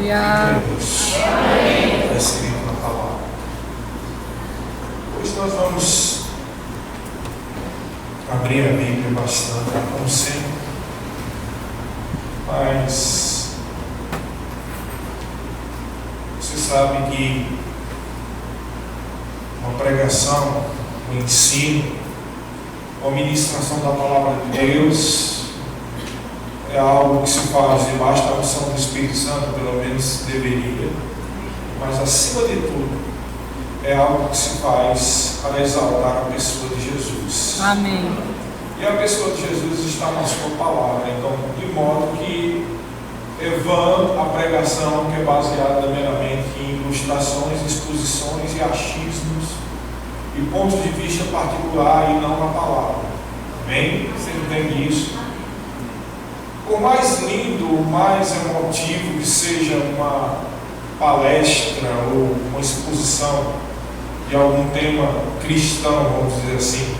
Aleluia. Vai seguindo na palavra. Hoje nós vamos abrir a Bíblia bastante, como sempre. Mas você sabe que uma pregação, um ensino, uma ministração da palavra de Deus é algo que se faz debaixo da unção do Espírito Santo, pelo menos deveria, mas acima de tudo é algo que se faz para exaltar a pessoa de Jesus. Amém. E a pessoa de Jesus está na sua palavra, então, de modo que é vã a pregação que é baseada meramente em ilustrações, exposições e achismos e pontos de vista particular e não na palavra. Amém? Você entende isso? Por mais lindo, mais emotivo que seja uma palestra ou uma exposição de algum tema cristão, vamos dizer assim,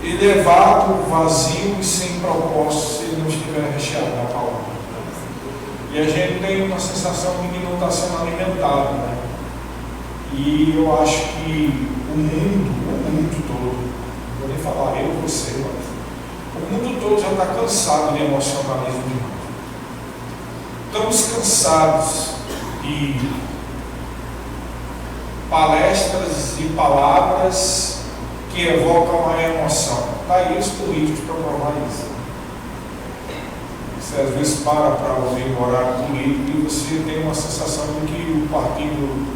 ele é vago, vazio e sem propósito se ele não estiver recheado na palavra. E a gente tem uma sensação de que não está sendo alimentado, né? E eu acho que o mundo todo, não vou nem falar eu, você, mas o mundo todo já está cansado de emocionalismo demais. Estamos cansados de palestras e palavras que evocam a emoção. Está aí os políticos para provar isso. Você às vezes para ouvir um horário político e você tem uma sensação de que o partido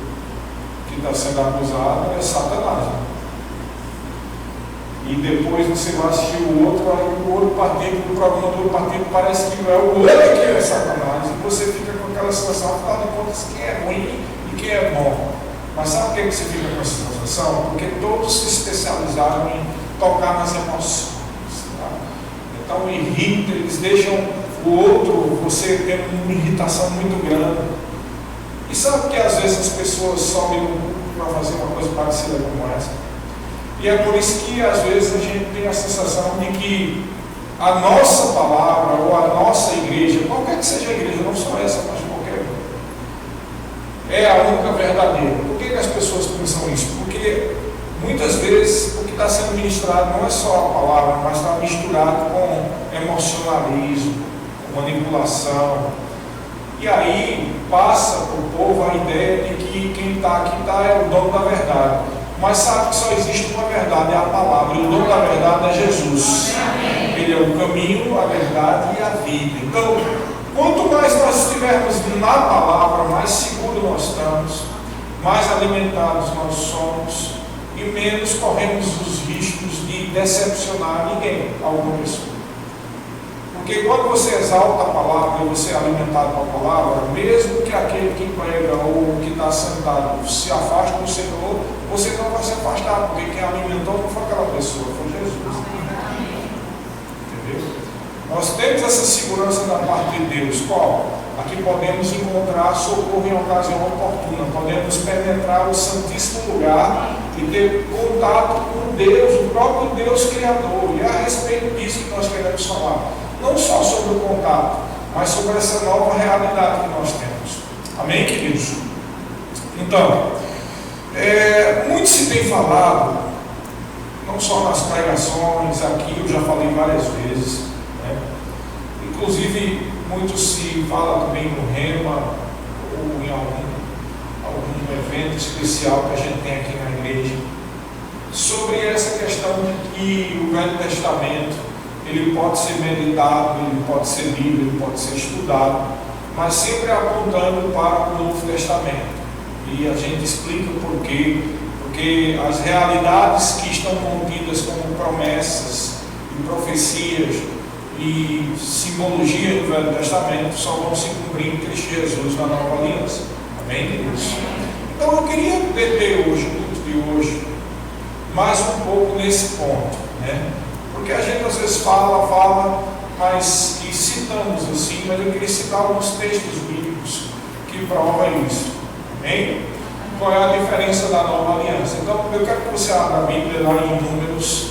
que está sendo acusado é Satanás. E depois você vai assistir o outro, aí o outro partido, o programa do outro partido parece que não é o outro que é Satanás. E você fica com aquela sensação, afinal de contas, quem é ruim e quem é bom. Mas sabe por que você fica com essa sensação? Porque todos se especializaram em tocar nas emoções. Tá? Então irrita, eles deixam o outro, você tem uma irritação muito grande. E sabe que às vezes as pessoas sobem no mundo para fazer uma coisa parecida como essa? E é por isso que às vezes a gente tem a sensação de que a nossa palavra ou a nossa igreja, qualquer que seja a igreja, não só essa, mas qualquer uma, é a única verdadeira. Por que as pessoas pensam isso? Porque muitas vezes o que está sendo ministrado não é só a palavra, mas está misturado com emocionalismo, com manipulação. E aí passa para o povo a ideia de que quem está aqui é o dono da verdade. Mas sabe que só existe uma verdade, é a palavra. E o dono da verdade é Jesus. Ele é o caminho, a verdade e a vida. Então, quanto mais nós estivermos na palavra, mais seguro nós estamos, mais alimentados nós somos e menos corremos os riscos de decepcionar ninguém, alguma pessoa. Porque quando você exalta a palavra e você é alimentado com a palavra, mesmo que aquele que prega ou que está sentado se afaste do Senhor, você não vai se afastar, porque quem alimentou não foi aquela pessoa, foi Jesus. Entendeu? Nós temos essa segurança da parte de Deus. Qual? Aqui podemos encontrar socorro em ocasião oportuna, podemos penetrar o santíssimo lugar e ter contato com Deus, o próprio Deus Criador. E é a respeito disso que nós queremos falar. Não só sobre o contato, mas sobre essa nova realidade que nós temos. Amém, queridos? Então, muito se tem falado, não só nas pregações, aqui eu já falei várias vezes, né? Inclusive, muito se fala também no Rema, ou em algum evento especial que a gente tem aqui na igreja, sobre essa questão de que o Velho Testamento ele pode ser meditado, ele pode ser lido, ele pode ser estudado, mas sempre apontando para o Novo Testamento. E a gente explica o porquê, porque as realidades que estão contidas como promessas e profecias e simbologia do Velho Testamento só vão se cumprir em Cristo Jesus na Nova Aliança. Amém, queridos? Então eu queria deter hoje, no culto de hoje, mais um pouco nesse ponto, né? Porque a gente às vezes fala, mas e citamos assim, mas eu queria citar alguns textos bíblicos que provam isso. Amém? Qual é a diferença da Nova Aliança? Então, eu quero que você abra a Bíblia lá em Números.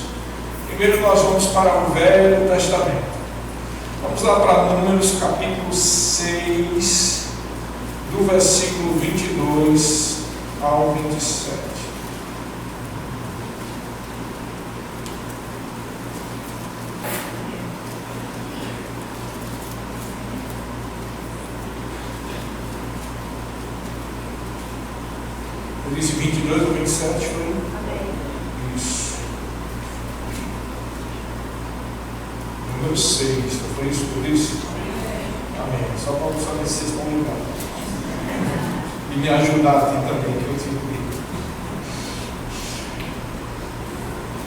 Primeiro nós vamos para o Velho Testamento. Vamos lá para Números capítulo 6, do versículo 22 ao 27. Eu disse 22 ou 27, foi? Amém. Isso. Número 6, foi isso que eu disse? Amém. Só para saber se vocês estão ligados. E me ajudar aqui também, que eu tive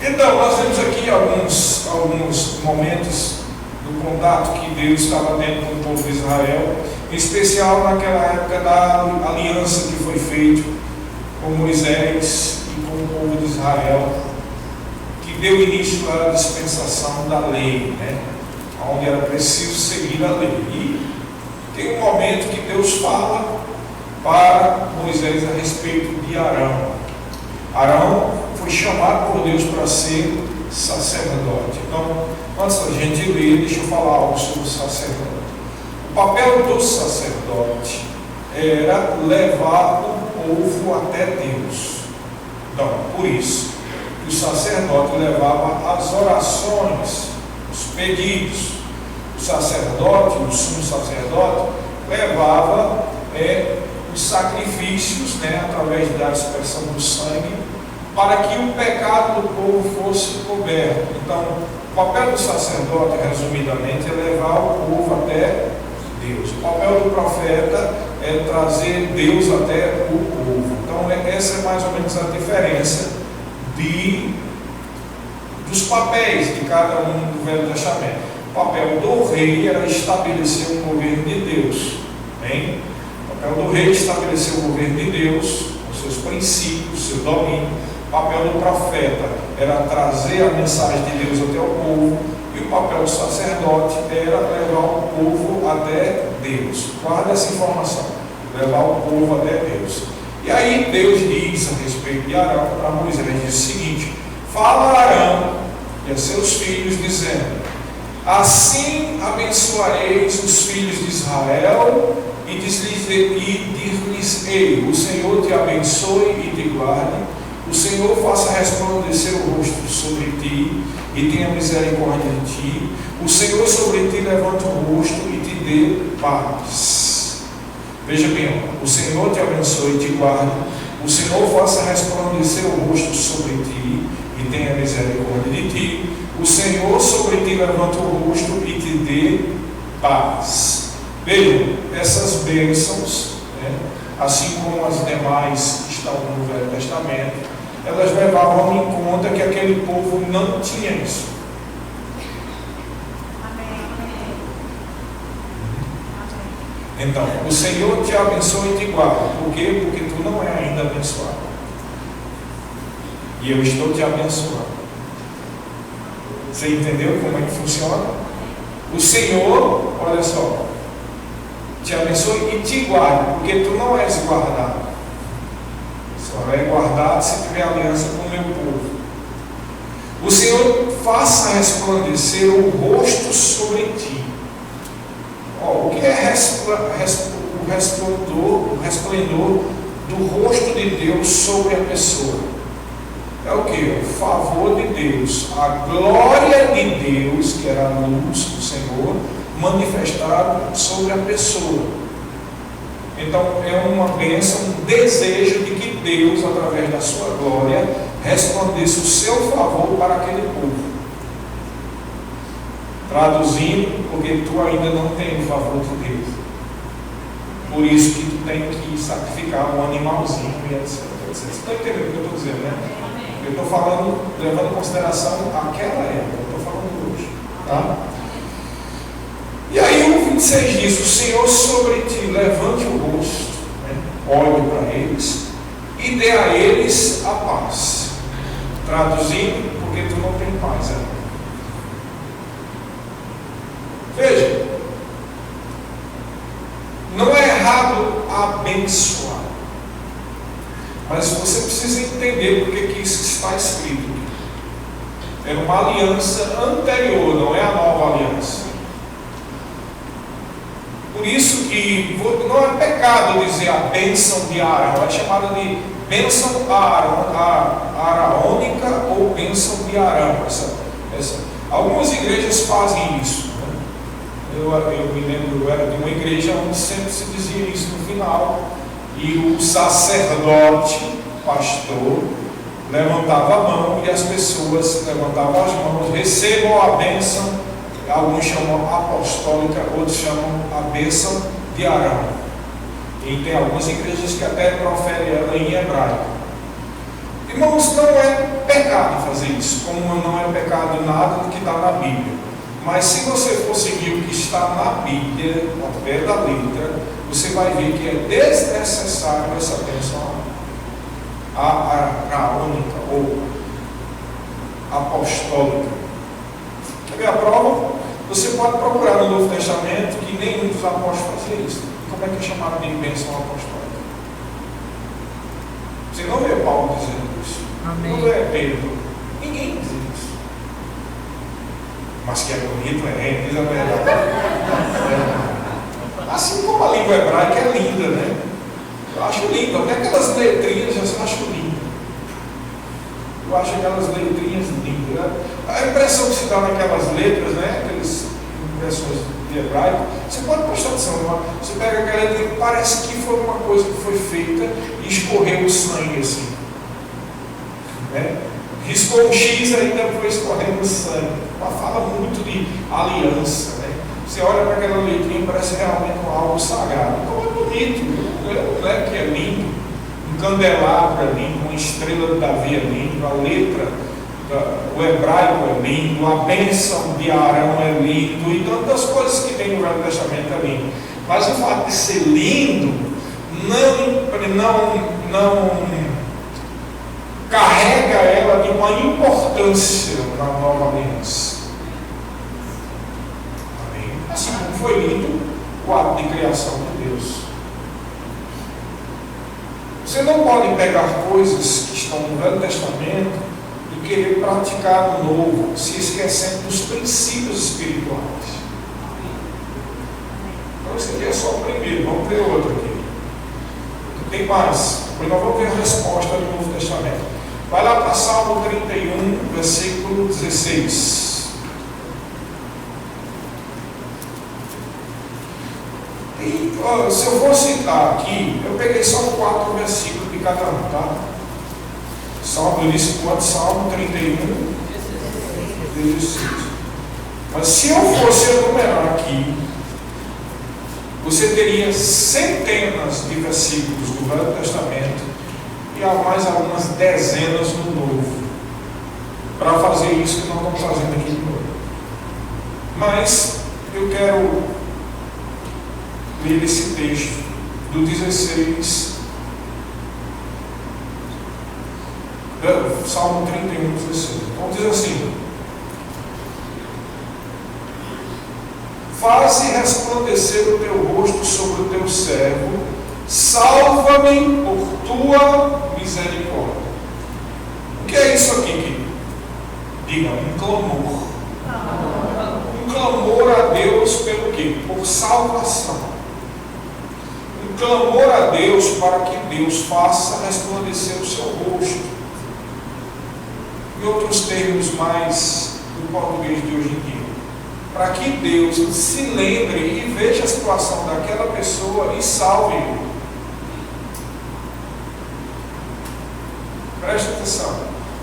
que. Então, nós vemos aqui alguns momentos do contato que Deus estava tendo com o povo de Israel, em especial naquela época da aliança que foi feita com Moisés e com o povo de Israel, que deu início à dispensação da lei, onde era preciso seguir a lei. E tem um momento que Deus fala para Moisés a respeito de Arão. Arão foi chamado por Deus para ser sacerdote. Então, antes da gente ler, deixa eu falar algo sobre o sacerdote. O papel do sacerdote era levar o povo até Deus. Então, por isso, o sacerdote levava as orações, os pedidos. O sacerdote, o sumo sacerdote, levava os sacrifícios, através da aspersão do sangue, para que o pecado do povo fosse coberto. Então, o papel do sacerdote, resumidamente, é levar o povo até Deus. O papel do profeta é trazer Deus até o povo. Então, essa é mais ou menos a diferença dos papéis de cada um do Velho Testamento. O papel do rei era estabelecer o governo de Deus. Bem? O papel do rei é estabelecer o governo de Deus, os seus princípios, o seu domínio. O papel do profeta era trazer a mensagem de Deus até o povo. E o papel do sacerdote era levar o povo até Deus. Guarda essa informação. Levar o povo até Deus. E aí Deus diz a respeito de Arão para Moisés, diz o seguinte: fala a Arão e a seus filhos, dizendo: assim abençoareis os filhos de Israel, e dir-lhes-ei: o Senhor te abençoe e te guarde, o Senhor faça resplandecer o rosto sobre ti e tenha misericórdia de ti, o Senhor sobre ti levante o rosto e te dê paz. Veja bem, o Senhor te abençoe e te guarde, o Senhor faça resplandecer o rosto sobre ti e tenha misericórdia de ti, o Senhor sobre ti levante o rosto e te dê paz. Vejam, essas bênçãos, assim como as demais que estão no Velho Testamento, elas levavam em conta que aquele povo não tinha isso. Então, o Senhor te abençoe e te guarda. Por quê? Porque tu não é ainda abençoado. E eu estou te abençoando. Você entendeu como é que funciona? O Senhor, olha só, te abençoe e te guarde, porque tu não és guardado. Só é guardado se tiver aliança com o meu povo. O Senhor faça resplandecer o rosto sobre ti. O que é o resplendor do rosto de Deus sobre a pessoa? É o que? O favor de Deus, a glória de Deus, que era a luz do Senhor, manifestada sobre a pessoa. Então é uma bênção, um desejo de que Deus, através da sua glória, resplandeça o seu favor para aquele povo. Traduzindo, porque tu ainda não tem o favor de Deus. Por isso que tu tem que sacrificar um animalzinho e etc. Você está entendendo o que eu estou dizendo, né? Eu estou falando, levando em consideração aquela época, eu estou falando hoje. Tá? E aí o 26 diz: o Senhor sobre ti levante o rosto, olhe para eles e dê a eles a paz. Traduzindo, porque tu não tem paz ainda. Veja, não é errado abençoar, mas você precisa entender porque que isso está escrito. É uma aliança anterior, não é a nova aliança. Por isso que não é pecado dizer a bênção de Arão, é chamada de bênção araônica ou bênção de Arão. Algumas igrejas fazem isso. Eu me lembro, eu era de uma igreja onde sempre se dizia isso no final, e o sacerdote, pastor, levantava a mão e as pessoas levantavam as mãos, recebam a bênção, alguns chamam apostólica, outros chamam a bênção de Arão. E tem algumas igrejas que até proferem ela em hebraico. Irmãos, não é pecado fazer isso, como não é pecado nada do que está na Bíblia. Mas se você for seguir o que está na Bíblia, ao pé da letra, você vai ver que é desnecessário essa bênção araônica ou apostólica. Quer ver a prova? Você pode procurar no Novo Testamento que nenhum dos apóstolos fazia isso. Como é que é chamado de bênção apostólica? Você não vê Paulo dizendo isso. Amém. Não vê Pedro. Ninguém diz isso. Mas que é bonito, diz a verdade. Assim como a língua hebraica é linda, né? Eu acho linda. Até aquelas letrinhas eu acho linda. Eu acho aquelas letrinhas lindas. A impressão que se dá naquelas letras, né? Aquelas impressões de hebraico, você pode prestar atenção. Você pega aquela letra e parece que foi uma coisa que foi feita e escorreu o sangue assim. Né? Riscou um X e ainda foi escorrendo o sangue. Ela fala muito de aliança. Né? Você olha para aquela letrinha e parece realmente algo sagrado. Então é bonito, não é que é lindo. Um candelabro é lindo, uma estrela de Davi é lindo, a letra, o hebraico é lindo, a bênção de Arão é lindo, e tantas coisas que tem no Velho Testamento é lindo. Mas o fato de ser lindo não carrega ela de uma importância na nova aliança. Amém? Assim como foi lindo o ato de criação de Deus. Você não pode pegar coisas que estão no Velho Testamento e querer praticar no Novo, se esquecendo dos princípios espirituais. Então esse aqui é só o primeiro, vamos ver outro aqui. Tem mais, depois nós vamos ver a resposta do Novo Testamento. Vai lá para Salmo 31, versículo 16. E, se eu for citar aqui, eu peguei só 4 versículos de cada um, tá? Eu disse quanto? Salmo 31, 16. Mas se eu fosse enumerar aqui, você teria centenas de versículos do Velho Testamento e há mais algumas dezenas no Novo, para fazer isso que nós estamos fazendo aqui de novo. Mas eu quero ler esse texto do 16, Salmo 31, 16. Então diz assim: faze resplandecer o teu rosto sobre o teu servo, salva-me por tua misericórdia. O que é isso aqui, querido? Diga, um clamor. Um clamor a Deus pelo quê? Por salvação. Um clamor a Deus para que Deus faça resplandecer o seu rosto. Em outros termos mais do português de hoje em dia, para que Deus se lembre e veja a situação daquela pessoa e salve ele. Preste atenção.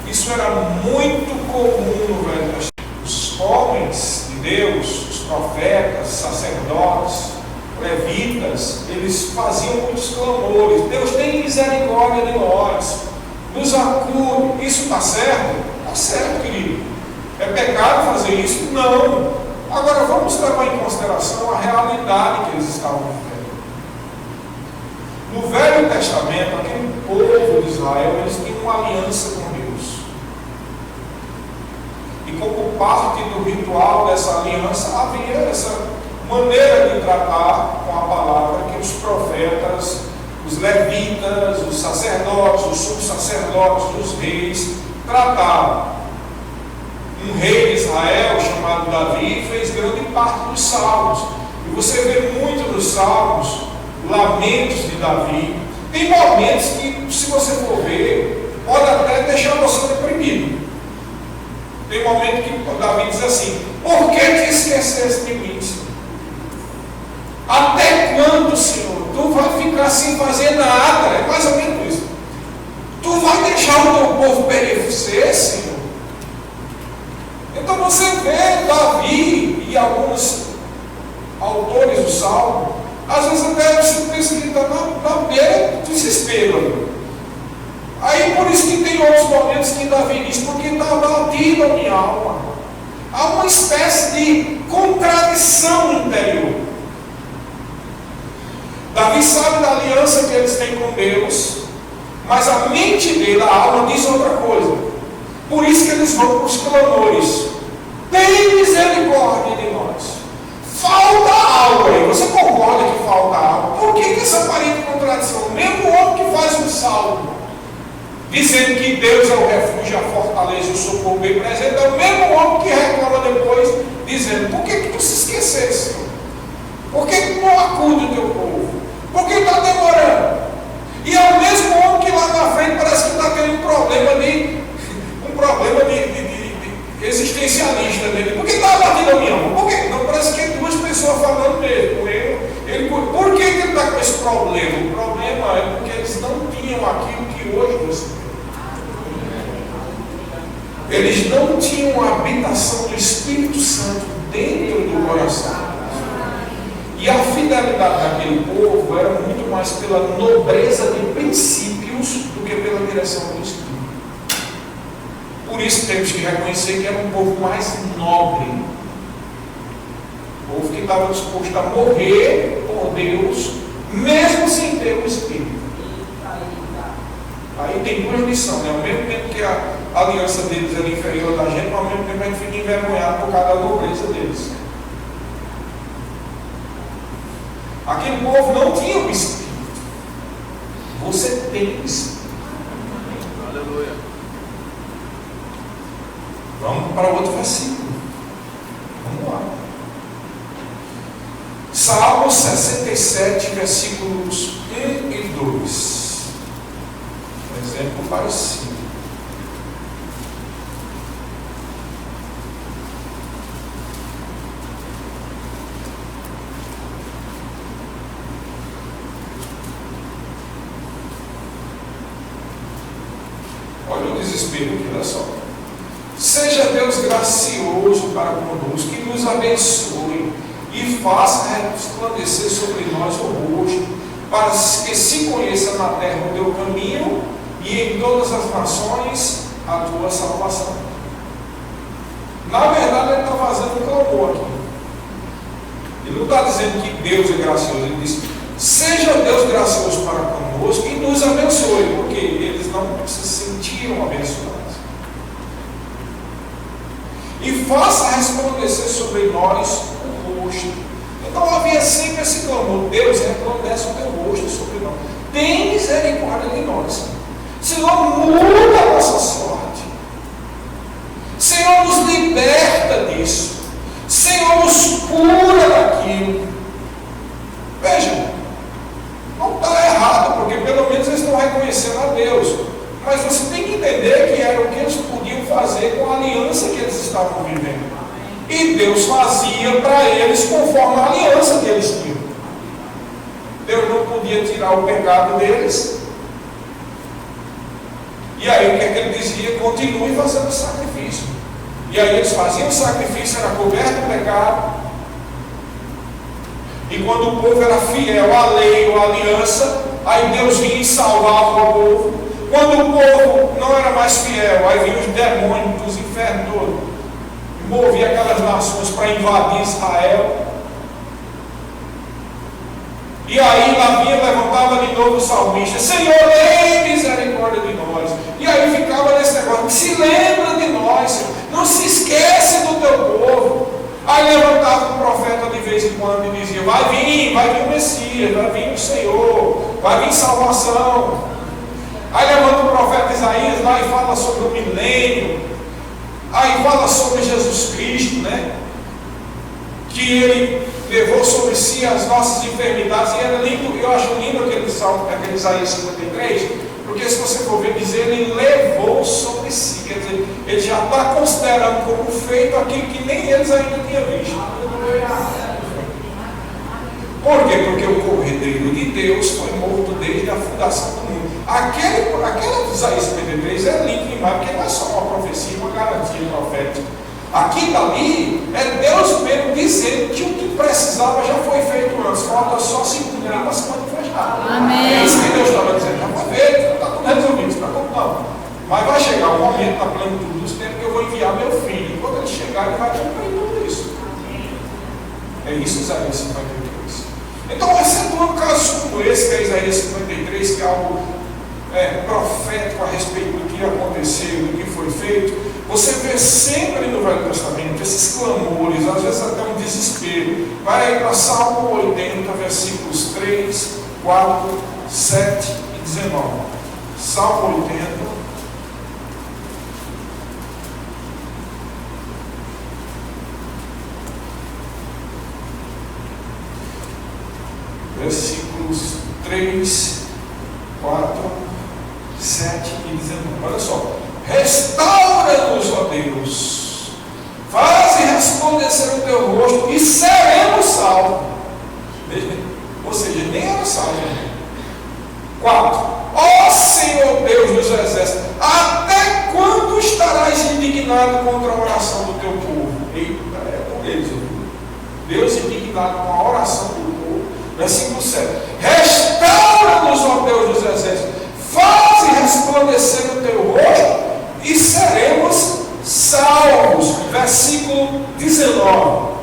Isso era muito comum no Velho Testamento. Os homens de Deus, os profetas, sacerdotes, levitas, eles faziam muitos clamores. Deus tem misericórdia de nós, nos acude. Isso está certo? Está certo, querido. É pecado fazer isso? Não. Agora vamos levar em consideração a realidade que eles estavam vivendo. No Velho Testamento, aquele povo de Israel, eles tinham uma aliança com Deus. E como parte do ritual dessa aliança, havia essa maneira de tratar com a palavra que os profetas, os levitas, os sacerdotes, os subsacerdotes, os reis tratavam. Um rei de Israel chamado Davi fez grande parte dos salmos. E você vê muito nos Salmos, lamentos de Davi. Tem momentos que, se você for ver, pode até deixar você deprimido. Tem momento que Davi diz assim: por que te esqueceste de mim, Senhor? Até quando, Senhor, tu vai ficar sem fazer nada? É mais ou menos isso. Tu vai deixar o teu povo perecer, Senhor? Então você vê Davi e alguns autores do Salmo, às vezes até você pensa que ele está na beira do desespero. Aí por isso que tem outros momentos que Davi diz: porque está abatido a minha alma. Há uma espécie de contradição interior. Davi sabe da aliança que eles têm com Deus, mas a mente dele, a alma, diz outra coisa. Por isso que eles vão para os clamores: tem misericórdia de nós. Falta algo aí. Você concorda que falta algo? Por que essa aparente contradição? O mesmo homem que faz um salmo dizendo que Deus é o refúgio, a fortaleza, o socorro bem presente, é o mesmo homem que reclama depois, dizendo: por que tu se esqueceste, Senhor? Por que tu não acude o teu povo? Por que está demorando? E é o mesmo homem que lá na frente parece que está tendo um problema de existencialista dele. Por que está abatido a minha alma? Por que? Não, parece que é duas pessoas falando mesmo. Por que ele está com esse problema? O problema é porque eles não tinham aquilo que hoje você tem. Eles não tinham a habitação do Espírito Santo dentro do coração. E a fidelidade daquele povo era muito mais pela nobreza de princípios do que pela direção do Espírito. Por isso temos que reconhecer que era um povo mais nobre. Um povo que estava disposto a morrer por Deus, mesmo sem ter o Espírito. Aí tem duas lições, né? Ao mesmo tempo que a aliança deles era inferior da gente, ao mesmo tempo a gente fica envergonhado por causa da nobreza deles. Aquele povo não tinha o Espírito. Você tem o Espírito. Aleluia. Vamos para outro versículo. Vamos lá. Salmo 67, versículos 1 e 2. Um exemplo parecido. Olha o desespero aqui, olha só. Seja Deus gracioso para conosco, que nos abençoe e faça resplandecer sobre nós o rosto, para que se conheça na terra o teu caminho e em todas as nações a tua salvação. Na verdade, ele está fazendo um clamor aqui. Ele não está dizendo que Deus é gracioso, ele diz: seja Deus gracioso para conosco e nos abençoe, porque eles não se sentiram abençoados. E faça resplandecer sobre nós o rosto. Então havia sempre esse clamor: Deus, resplandece o teu rosto sobre nós. Tem misericórdia de nós. Senhor, muda a nossa sorte. Senhor, nos liberta disso. Senhor, nos cura daquilo. Veja, não está errado, porque pelo menos eles estão reconhecendo a Deus. Mas você tem que entender que era o que eles podiam fazer com a aliança que eles estavam vivendo. E Deus fazia para eles conforme a aliança que eles tinham. Deus não podia tirar o pecado deles. E aí o que é que ele dizia? Continue fazendo sacrifício. E aí eles faziam sacrifício, era coberto o pecado. E quando o povo era fiel à lei ou à aliança, aí Deus vinha e salvava o povo. Quando o povo não era mais fiel, aí vinham os demônios dos infernos todos, movia aquelas nações para invadir Israel. E aí lá vinha, levantava de novo o salmista: Senhor, tem misericórdia de nós. E aí ficava nesse negócio: se lembra de nós, Senhor. Não se esquece do teu povo. Aí levantava o profeta de vez em quando e dizia: vai vir o Messias, vai vir o Senhor, vai vir salvação. Aí levanta o profeta Isaías lá e fala sobre o milênio. Aí fala sobre Jesus Cristo, né? Que ele levou sobre si as nossas enfermidades. E era lindo, eu acho lindo aquele salmo, aquele Isaías 53, porque se você for ver dizer, ele levou sobre si, quer dizer, ele já está considerando como feito aquilo que nem eles ainda tinham visto. Por quê? Porque o Cordeiro de Deus foi morto desde a fundação do mundo. Aquela Isaías 53 é lindo demais, porque não é só uma profecia, uma garantia profética. Aqui dali é Deus mesmo dizendo que o que precisava já foi feito antes, falta só se cumprir as quando fechar. Amém. É isso que Deus estava dizendo, já foi feito, já está tudo resolvido, está tudo não. Mas vai chegar um momento na plenitude dos tempos que eu vou enviar meu filho. E quando ele chegar, ele vai cumprir tudo isso. É isso Isaías 53. Então, acentuando casos como esse, que é Isaías 53, que é algo profético a respeito do que aconteceu, do que foi feito, você vê sempre no Velho Testamento esses clamores, às vezes até um desespero. Vai para Salmo 80, versículos 3, 4, 7 e 19. Salmo 80. Versículos 3, 4, 7 e 19. Olha só. Restaura-nos, ó Deus. Faze resplandecer o teu rosto e seremos salvos. Ou seja, nem era salvo. 4. Ó Senhor Deus dos exércitos, até quando estarás indignado contra a oração do teu povo? Eita, é por eles. Deus indignado com a oração do povo. Versículo 7. Restaura-nos, ó Deus dos exércitos, faze resplandecer o teu rosto e seremos salvos. Versículo 19.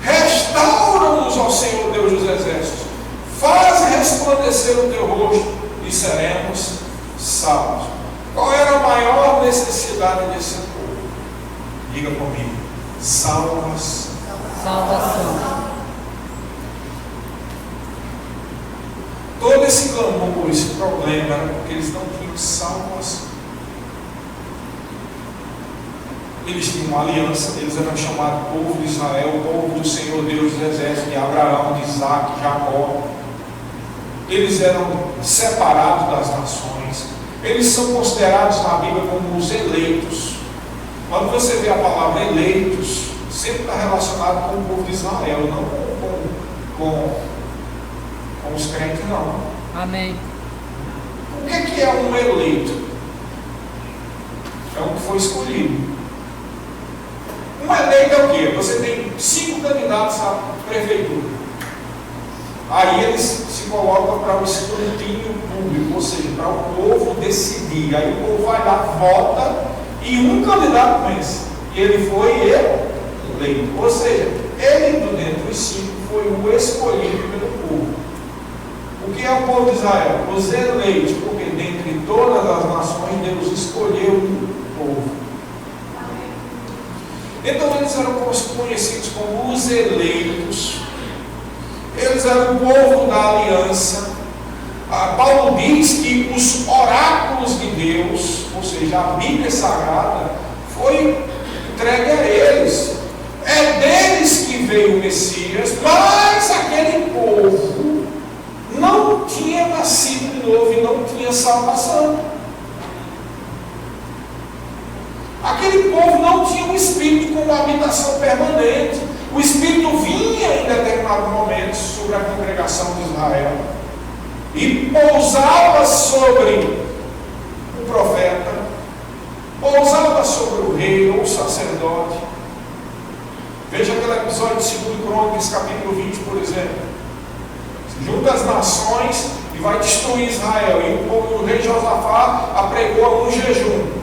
Restaura-nos, ó Senhor Deus dos exércitos, faze resplandecer o teu rosto e seremos salvos. Qual era a maior necessidade desse povo? Diga comigo. Salvação. Todo esse clamor, esse problema era porque eles não tinham salvação. Eles tinham uma aliança, eles eram chamados povo de Israel, povo do Senhor Deus dos exércitos, de Abraão, de Isaac, de Jacó. Eles eram separados das nações. Eles são considerados na Bíblia como os eleitos. Quando você vê a palavra eleitos, sempre está relacionado com o povo de Israel, não com os crentes, não. Amém. O que é um eleito? É um que foi escolhido. Um eleito é o quê? Você tem 5 candidatos à prefeitura. Aí eles se colocam para o escrutínio público, ou seja, para o povo decidir. Aí o povo vai lá, vota e um candidato vence. E ele foi eleito. Ou seja, ele, dentre os 5, foi o escolhido pelo povo. O que é o povo de Israel? Os eleitos, porque dentre todas as nações Deus escolheu um povo. Então eles eram conhecidos como os eleitos. Eles eram o povo da aliança. Paulo diz que os oráculos de Deus, ou seja, a Bíblia Sagrada, foi entregue a eles. É deles que veio o Messias, mas aquele povo não tinha nascido de novo e não tinha salvação. Aquele povo não tinha um Espírito como habitação permanente. O Espírito vinha em determinado momento sobre a congregação de Israel e pousava sobre o profeta, pousava sobre o rei ou o sacerdote. Veja aquele episódio de 2 Crônicas, capítulo 20, por exemplo. Junta as nações e vai destruir Israel. E o rei Josafá apregou um jejum.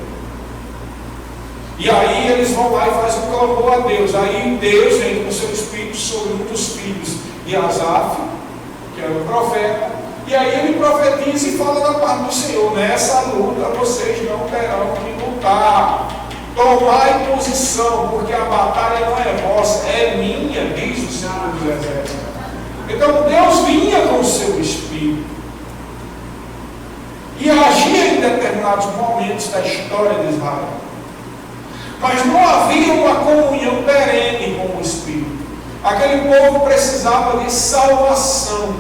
E aí eles vão lá e fazem um clamor a Deus. Aí Deus vem com o seu Espírito sobre um dos filhos de Asaf, que era o profeta. E aí ele profetiza e fala da parte do Senhor. Nessa luta vocês não terão que lutar. Tomai posição, porque a batalha não é vossa, é minha, diz o Senhor dos Exércitos. Então Deus vinha com o seu Espírito e agia em determinados momentos da história de Israel. mas não havia uma comunhão perene com o Espírito. Aquele povo precisava de salvação.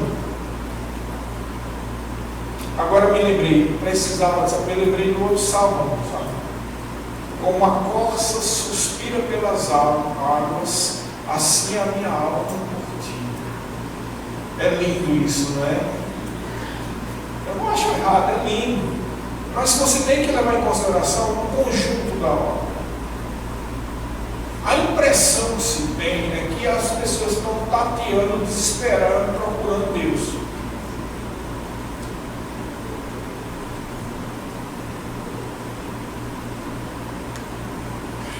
Agora me lembrei, me lembrei do outro salmo, sabe? Como a corça suspira pelas águas, assim a minha alma por ti. É lindo isso, não é? Eu não acho errado, é lindo. Mas você tem que levar em consideração o conjunto da obra. A impressão que se tem é que as pessoas estão tateando, desesperando, procurando Deus.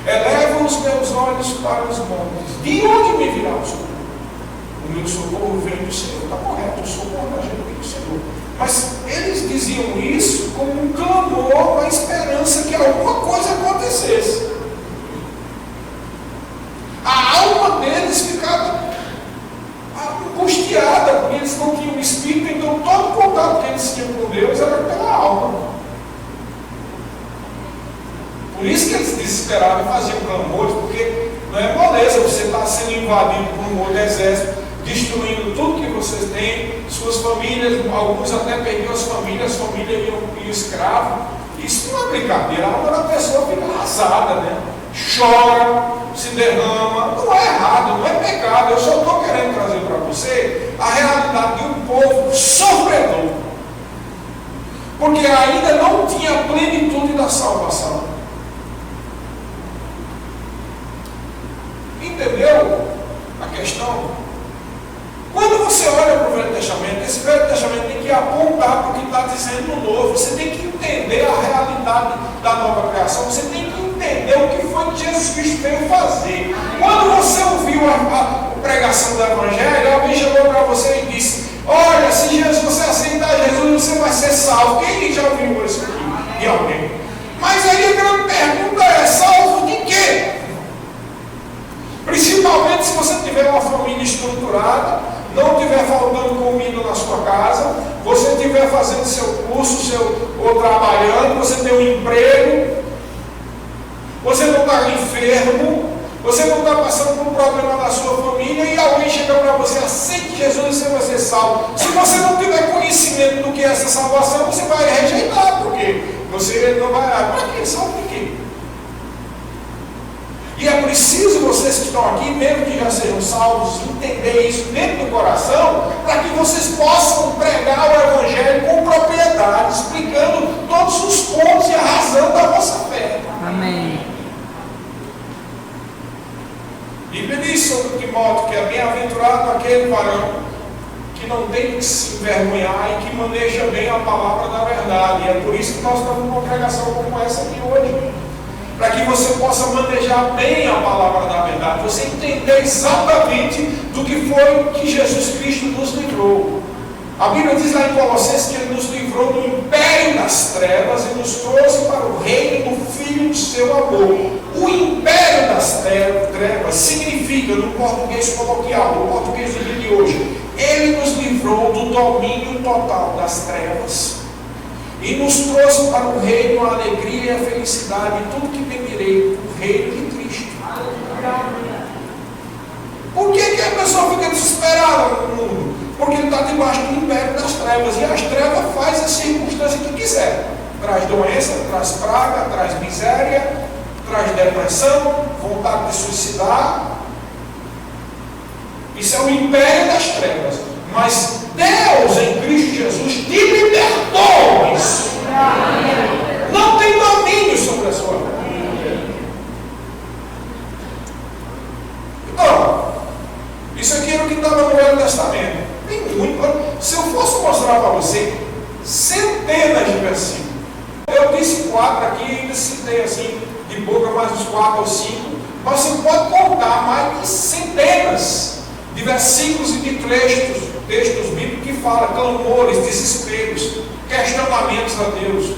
Eleva os meus olhos para os montes. De onde me virá o socorro? O meu socorro vem do Senhor. Está correto, o socorro da gente vem do Senhor. Mas eles diziam isso como um clamor, uma esperança que alguma coisa acontecesse. A alma deles ficava angustiada, porque eles não tinham espírito, então todo o contato que eles tinham com Deus era pela alma. Por isso que eles desesperavam e faziam clamores, porque não é moleza você estar sendo invadido por um outro exército, destruindo tudo que vocês têm, suas famílias, alguns até perderam as famílias iam escravo. Isso não é brincadeira, a alma da pessoa fica arrasada, né? Chora, se derrama, não é errado, não é pecado. Eu só estou querendo trazer para você a realidade de um povo sofredor, porque ainda não tinha a plenitude da salvação. Entendeu a questão? Quando você olha para o Velho Testamento, esse Velho Testamento tem que apontar para o que está dizendo no Novo. Você tem que entender a realidade da nova criação. Você tem que entender o que foi que Jesus Cristo veio fazer. Quando você ouviu a pregação do Evangelho, alguém chegou para você e disse: olha, se você aceitar Jesus, você vai ser salvo. Quem já ouviu isso aqui? De alguém. Mas aí a grande pergunta é: salvo de quê? Principalmente se você tiver uma família estruturada, não estiver faltando comida na sua casa, você estiver fazendo seu curso, ou trabalhando, você tem um emprego, você não está enfermo, você não está passando por um problema na sua família e alguém chega para você: aceite Jesus e você vai ser salvo. Se você não tiver conhecimento do que é essa salvação, você vai rejeitar, porque você não vai. Para que salvo de quê? E é preciso vocês que estão aqui, mesmo que já sejam salvos, entender isso dentro do coração, para que vocês possam pregar o Evangelho com propriedade, explicando todos os pontos e a razão da vossa fé. Amém. Bíblia diz sobre Timóteo que é bem-aventurado aquele varão que não tem que se envergonhar e que maneja bem a palavra da verdade. E é por isso que nós estamos numa pregação como essa aqui hoje. Para que você possa manejar bem a palavra da verdade, você entender exatamente do que foi que Jesus Cristo nos livrou. A Bíblia diz lá em Colossenses que Ele nos livrou do império das trevas e nos trouxe para o reino do Filho de seu amor. O império das trevas significa, no português coloquial, no português do dia de hoje, Ele nos livrou do domínio total das trevas e nos trouxe para o reino, a alegria e a felicidade, e tudo que tem direito, o reino de Cristo. Por que a pessoa fica desesperada no mundo? Porque ele está debaixo do império das trevas, e as trevas faz a circunstância que quiser. Traz doença, traz praga, traz miséria, traz depressão, vontade de suicidar. Isso é o império das trevas. Mas Deus em Cristo Jesus te libertou isso. Não tem domínio sobre a sua vida. Então, isso aqui era o que estava no Velho Testamento. Tem muito. Se eu fosse mostrar para você centenas de versículos, eu disse 4 aqui, ainda citei assim de boca mais uns 4 ou 5, mas você pode contar mais de centenas de versículos e de textos bíblicos que falam clamores, desesperos, questionamentos a Deus.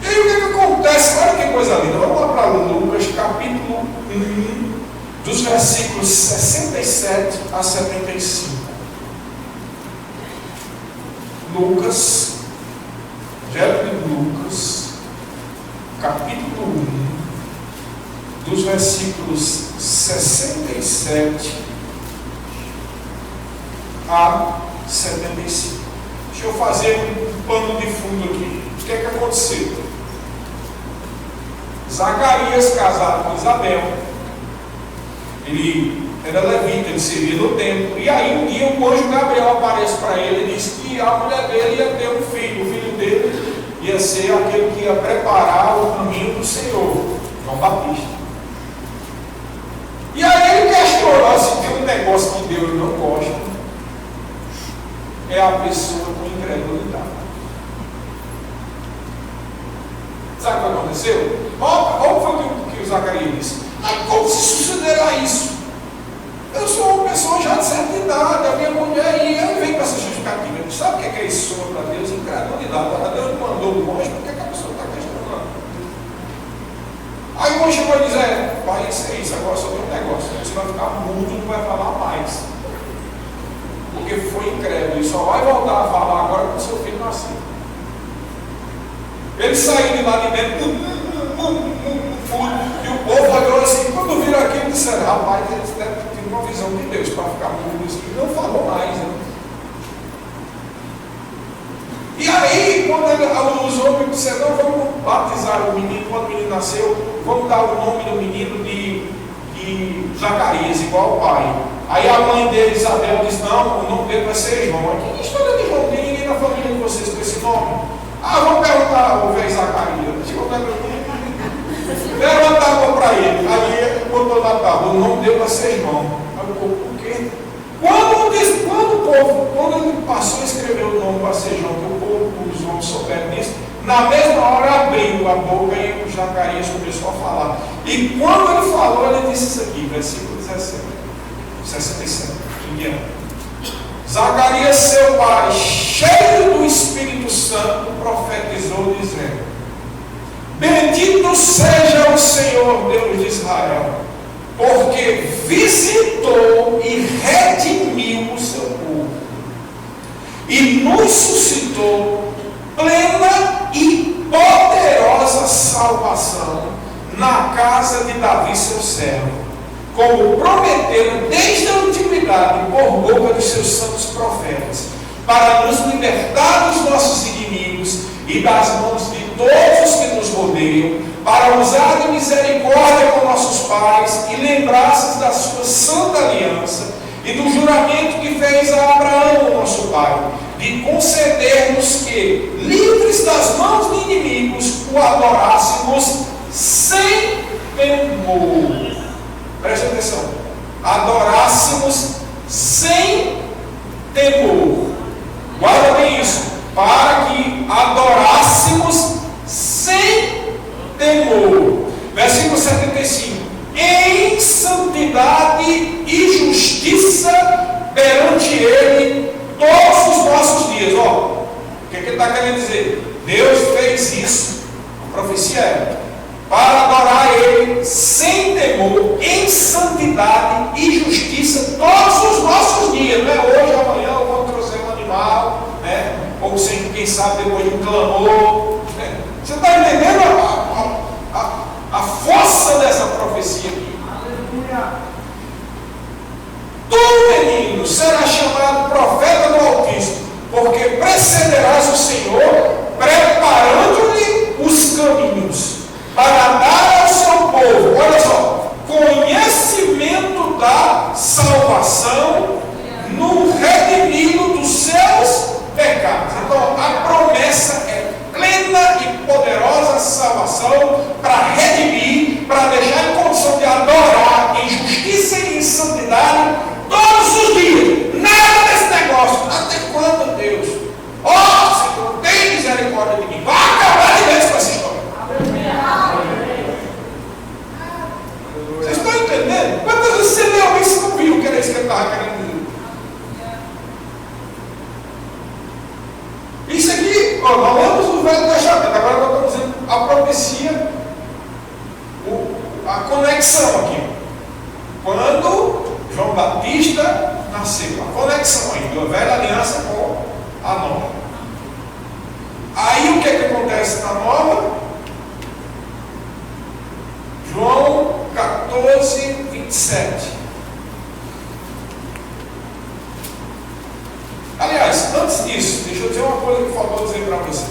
E aí o que acontece? Olha que coisa linda. Vamos lá para Lucas, capítulo 1, dos versículos 67 a 75. Lucas, Evangelho de Lucas, capítulo 1, dos versículos 67 a 75. Deixa eu fazer um pano de fundo aqui. O que é que aconteceu? Zacarias, casado com Isabel, ele era levita, ele servia no templo, e aí um dia o anjo Gabriel aparece para ele e diz que a mulher dele ia ter um filho, o filho dele ia ser aquele que ia preparar o caminho do Senhor, João Batista. E aí ele questionou se tem um negócio que Deus não gosta, é a pessoa com incredulidade. Sabe o que aconteceu? Olha o que o Zacarias disse. Mas como se sucederá isso? Eu sou uma pessoa já de certa idade, a minha mulher, e eu venho com essa justificativa. Sabe o que é isso para Deus? Incredulidade. Para Deus não mandou longe, por que a pessoa está questionando? Aí o anjo chegou e diz: pai, isso é isso, agora só tem um negócio. Você vai ficar mudo e não vai falar mais. Porque foi incrédulo, e só vai voltar a falar agora quando seu filho nascer. Ele saiu de lá de dentro, e o povo olhou assim, quando viram aquilo, disseram: rapaz, eles devem ter uma visão de Deus para ficar mudo assim. E não falou mais, né? E aí, quando os homens disseram: não, vamos batizar o menino, quando o menino nasceu, vamos dar o nome do menino de Zacarias, igual o pai. Aí a mãe dele, Isabel, disse: não, o nome dele vai ser João. Que história de João? Tem ninguém na família de vocês com esse nome? Vamos perguntar ao velho Zacarias. Deram a tábua para ele. Aí ele botou na tábua: o nome dele vai ser João. Aí o povo: por quê? Quando ele passou a escrever o nome para ser João, que o povo, os homens souberam disso, na mesma hora abriu a boca e o Zacarias começou a falar. E quando ele falou, ele disse isso aqui, versículo 67 em diante. Zacarias, seu pai, cheio do Espírito Santo, profetizou, dizendo: bendito seja o Senhor Deus de Israel, porque visitou e redimiu o seu povo, e nos suscitou plena e poderosa salvação na casa de Davi, seu servo, como prometeram desde a antiguidade por boca dos seus santos profetas, para nos libertar dos nossos inimigos e das mãos de todos os que nos rodeiam, para usar de misericórdia com nossos pais e lembrar-se da sua santa aliança e do juramento que fez a Abraão, nosso pai, de conceder-nos que, livres das mãos de inimigos, o adorássemos sem temor. Preste atenção. Adorássemos sem temor. Guarda bem isso. Para que adorássemos sem temor. Versículo 75. Em santidade e justiça perante Ele todos os nossos dias. O que ele está querendo dizer? Deus fez isso. A profecia é para adorar Ele sem temor, em santidade e justiça todos os nossos dias. Não é hoje, amanhã, ou vamos trazer um animal, né? Ou sem, quem sabe, depois de um clamor. Né? Você está entendendo a força dessa profecia aqui? Aleluia! Tu, menino, será chamado profeta do Altíssimo, porque precederás o Senhor, preparando-lhe os caminhos, para dar ao seu povo, olha só, conhecimento da salvação no redimido dos seus pecados. Então, a promessa é plena e poderosa salvação para redimir, para deixar em condição de adorar em justiça e em santidade todos os dias. Nada desse negócio. Até quando, Deus? Senhor, tem misericórdia de mim. Vai acabar de vez com essa história. Vocês estão entendendo? Quantas vezes você leu isso e não viu que era isso que ele estava querendo dizer? Isso aqui, nós lemos o Velho Testamento, agora nós estamos dizendo a profecia, a conexão aqui. Quando João Batista nasceu, a conexão aí, da velha aliança com a nova. Aí o que que é que acontece na nova? João 14, 27. Aliás, antes disso, deixa eu dizer uma coisa que faltou dizer para você.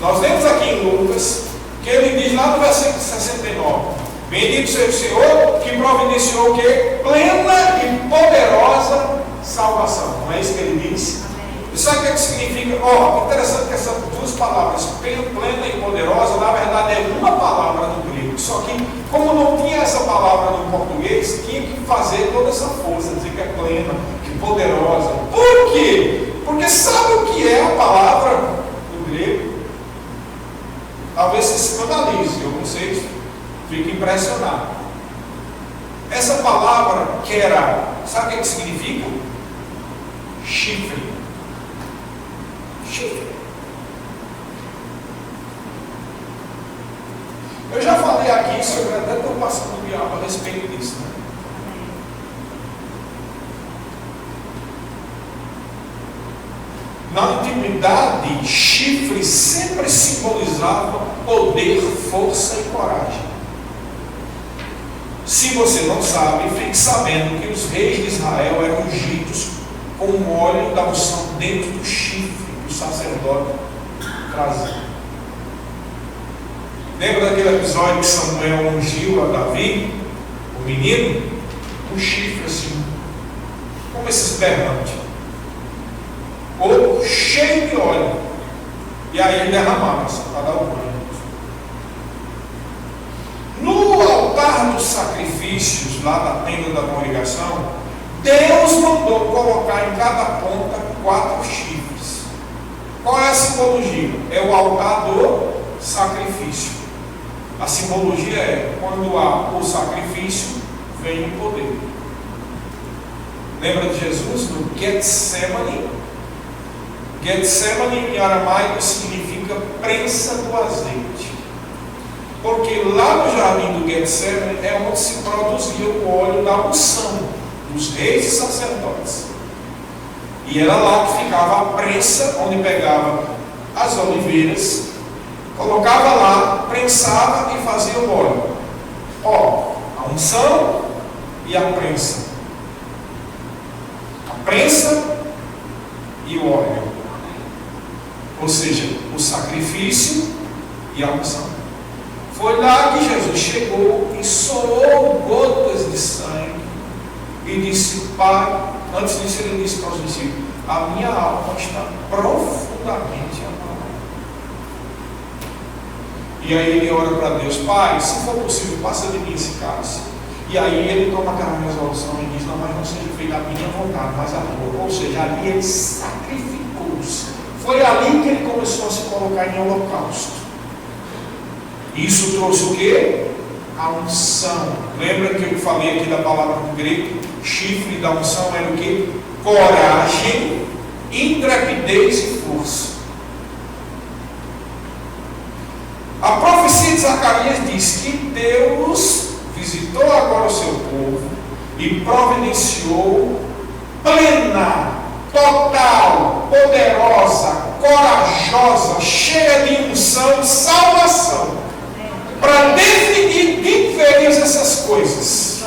Nós lemos aqui em Lucas, que ele diz lá no versículo 69, bendito seja o Senhor, que providenciou o quê? Plena e poderosa salvação. Não é isso que ele diz? E sabe o que significa? Interessante que essas duas palavras, plena e poderosa, na verdade é uma palavra no grego. Só que, como não tinha essa palavra no português, tinha que fazer toda essa força, dizer que é plena, que poderosa. Por quê? Porque sabe o que é a palavra no grego? Talvez se escandalize, eu não sei, fique impressionado. Essa palavra que era, sabe o que significa? Chifre. Chifre. Eu já falei aqui sobre, até estou passando de aula a respeito disso, né? Na antiguidade, chifre sempre simbolizava poder, força e coragem. Se você não sabe, fique sabendo que os reis de Israel eram ungidos com o óleo da unção dentro do chifre que o sacerdote trazia. Lembra daquele episódio que Samuel ungiu a Davi, o menino? Um chifre assim, como esses berrantes, ou cheio de óleo, e aí ele derramava para dar o banho. No altar dos sacrifícios, lá na tenda da congregação, Deus mandou colocar em cada ponta 4 chifres. Qual é a simbologia? É o altar do sacrifício. A simbologia é quando há o sacrifício, vem o poder. Lembra de Jesus no Getsemane? Getsemane em aramaico significa prensa do azeite. Porque lá no jardim do Getsemane é onde se produzia o óleo da unção dos reis e sacerdotes. E era lá que ficava a prensa, onde pegava as oliveiras, colocava lá, prensava e fazia o óleo. A unção e a prensa. A prensa e o óleo. Ou seja, o sacrifício e a unção. Foi lá que Jesus chegou e soou gotas de sangue e disse: Pai, antes disso ele disse para os discípulos: a minha alma está profundamente abalada. E aí ele ora para Deus: Pai, se for possível, passa de mim esse cálice. E aí ele toma aquela resolução e diz: não, mas não seja feita a minha vontade, mas a tua. Ou seja, ali ele sacrificou-se. Foi ali que ele começou a se colocar em holocausto. Isso trouxe o quê? A unção. Lembra que eu falei aqui da palavra no grego? Chifre da unção era o quê? Coragem, intrepidez e força. A profecia de Zacarias diz que Deus visitou agora o seu povo e providenciou plena, total, poderosa, corajosa, cheia de unção, salvação, para definir de vez essas coisas,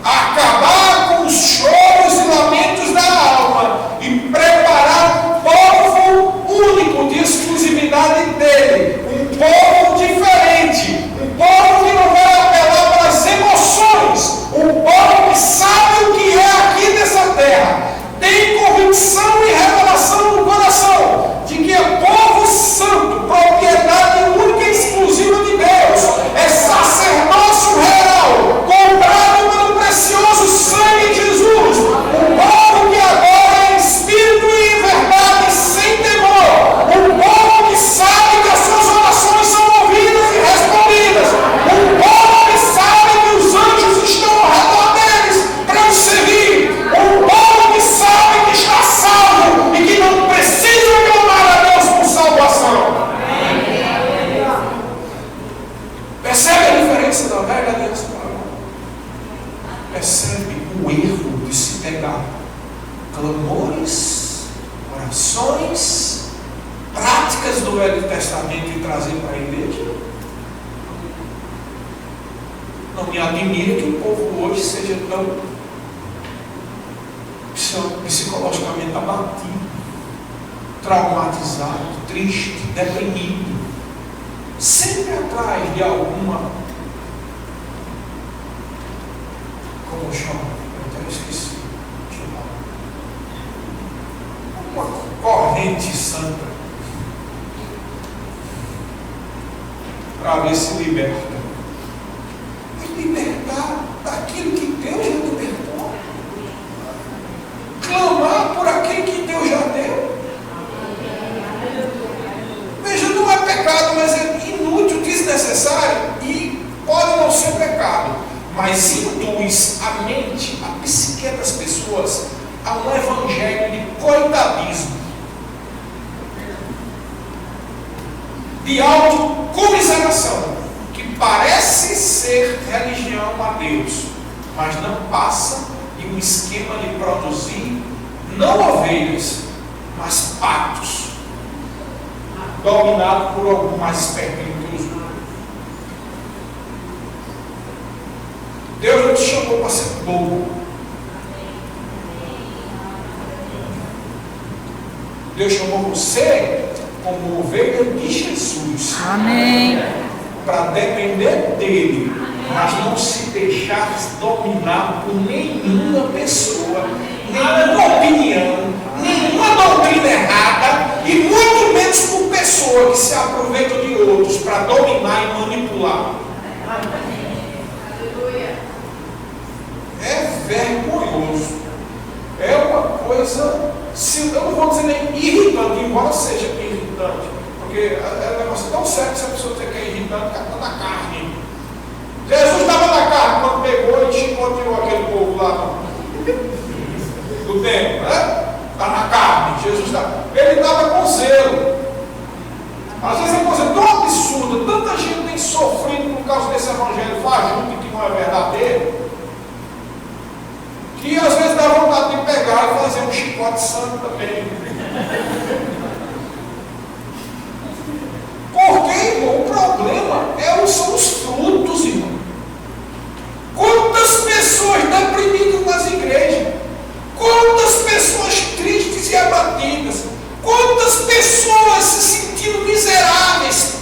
acabar com os choros e lamentos da alma e preparar um povo único, de exclusividade dele, um povo diferente, um povo que não vai apelar para as emoções, um povo que sabe o que é aqui nessa terra, tem convicção e revelação no coração de que é povo santo, propriedade única e exclusiva de Deus, é sacerdócio real, comprado pelo precioso sangue de Jesus, um povo que agora é em espírito e em verdade, sem temor, um povo que sabe que as suas orações são ouvidas e respondidas, um povo que sabe que os anjos estão ao redor deles para os servir, um povo que sabe que está salvo e que não precisa clamar a Deus por salvação. Percebe a diferença da velha aliança para a nova? Percebe o erro de se pegar clamores, orações práticas do Velho Testamento e trazer para a igreja. Não me admira que o povo hoje seja tão psicologicamente abatido, traumatizado, triste, deprimido, sempre atrás de alguma, como chama? Eu até esqueci de chamar. Uma corrente santa para ver se liberta. E libertar daquilo que Deus já libertou. Clamar por aquilo que Deus já deu. Veja, não é pecado, mas é inútil, desnecessário e pode não ser pecado, mas induz a mente, a psique das pessoas a um evangelho de coitadismo, de autocomiseração, que parece ser religião a Deus, mas não passa de um esquema de produzir não ovelhas, mas patos, dominado por algum mais espertinho que os outros. Deus não te chamou para ser bobo. Deus chamou você como ovelha de Jesus. Amém. Para depender dele, mas não se deixar dominar por nenhuma pessoa, nenhuma opinião, nenhuma doutrina errada e muito menos por pessoa que se aproveita de outros para dominar e manipular. É vergonhoso. É uma coisa, eu não vou dizer nem irritante, embora seja irritante, porque é um negócio tão sério que se a pessoa tem que é irritante, está na carne. Jesus estava na carne quando pegou e chicoteou aquele povo lá do templo, né? Está na carne, Jesus está. Ele estava com zelo. Às vezes é uma coisa tão absurda, tanta gente tem sofrido por causa desse evangelho fajuto que não é verdadeiro, que às vezes dá vontade de pegar e fazer um chicote santo também. Porque, irmão, o problema são os frutos, irmão. Quantas pessoas deprimidas nas igrejas, quantas pessoas tristes e abatidas, quantas pessoas se sentindo miseráveis,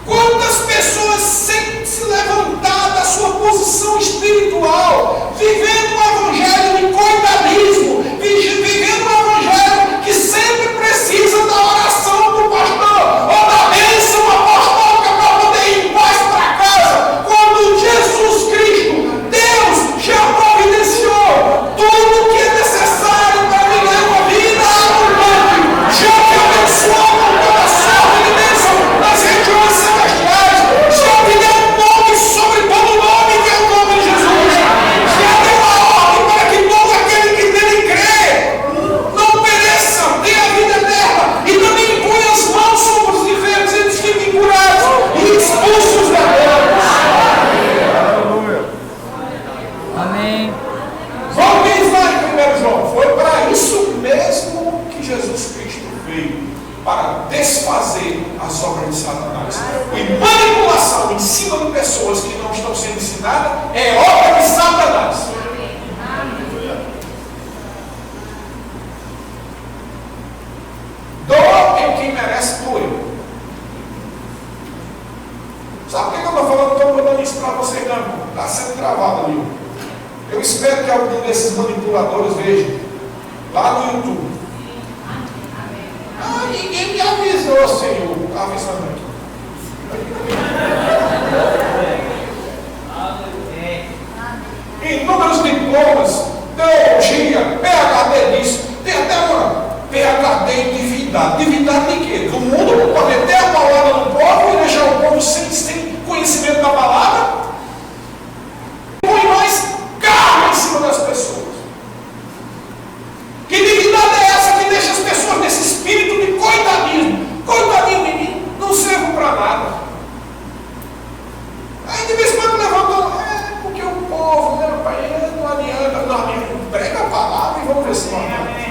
quantas pessoas sem se levantar da sua posição espiritual, vivendo um evangelho de coitadismo, vivendo um evangelho que sempre precisa da oração do pastor, ou da bênção apostólica para poder ir em paz para casa, quando Jesus Cristo, Deus, já providenciou tudo o que é necessário para viver uma vida abundante, já te abençoou com toda sorte de bênção nas regiões celestiais, já te deu um nome sobre todo nome, que é o nome de Jesus, já deu a ordem para que todo aquele que nele crê não pereça, tenha a vida eterna, e também impõe as mãos sobre os enfermos, eles fiquem curados e expulsos da terra. Amém. João diz lá em 1 João, foi para isso mesmo que Jesus Cristo veio, para desfazer as obras de Satanás. E manipulação em cima de pessoas que não estão sendo ensinadas é obra de Satanás. Doa em quem merece doer. Sabe por que eu estou falando? Estou mandando isso para vocês, não. Está sendo travado ali. Eu espero que algum desses manipuladores veja lá no YouTube. Ah, ninguém me avisou, Senhor. Está avisando aqui. Inúmeros diplomas, teologia, PhD disso, tem até uma PhD em divindade. Divindade de quê? Do mundo para meter a palavra no povo e deixar o povo sem conhecimento da palavra. Põe mais carne em cima das pessoas. Que divindade é essa que deixa as pessoas nesse espírito de coitadismo? Coitadinho de mim, não servo para nada. Aí de vez em quando levantam, porque o povo, né, pai?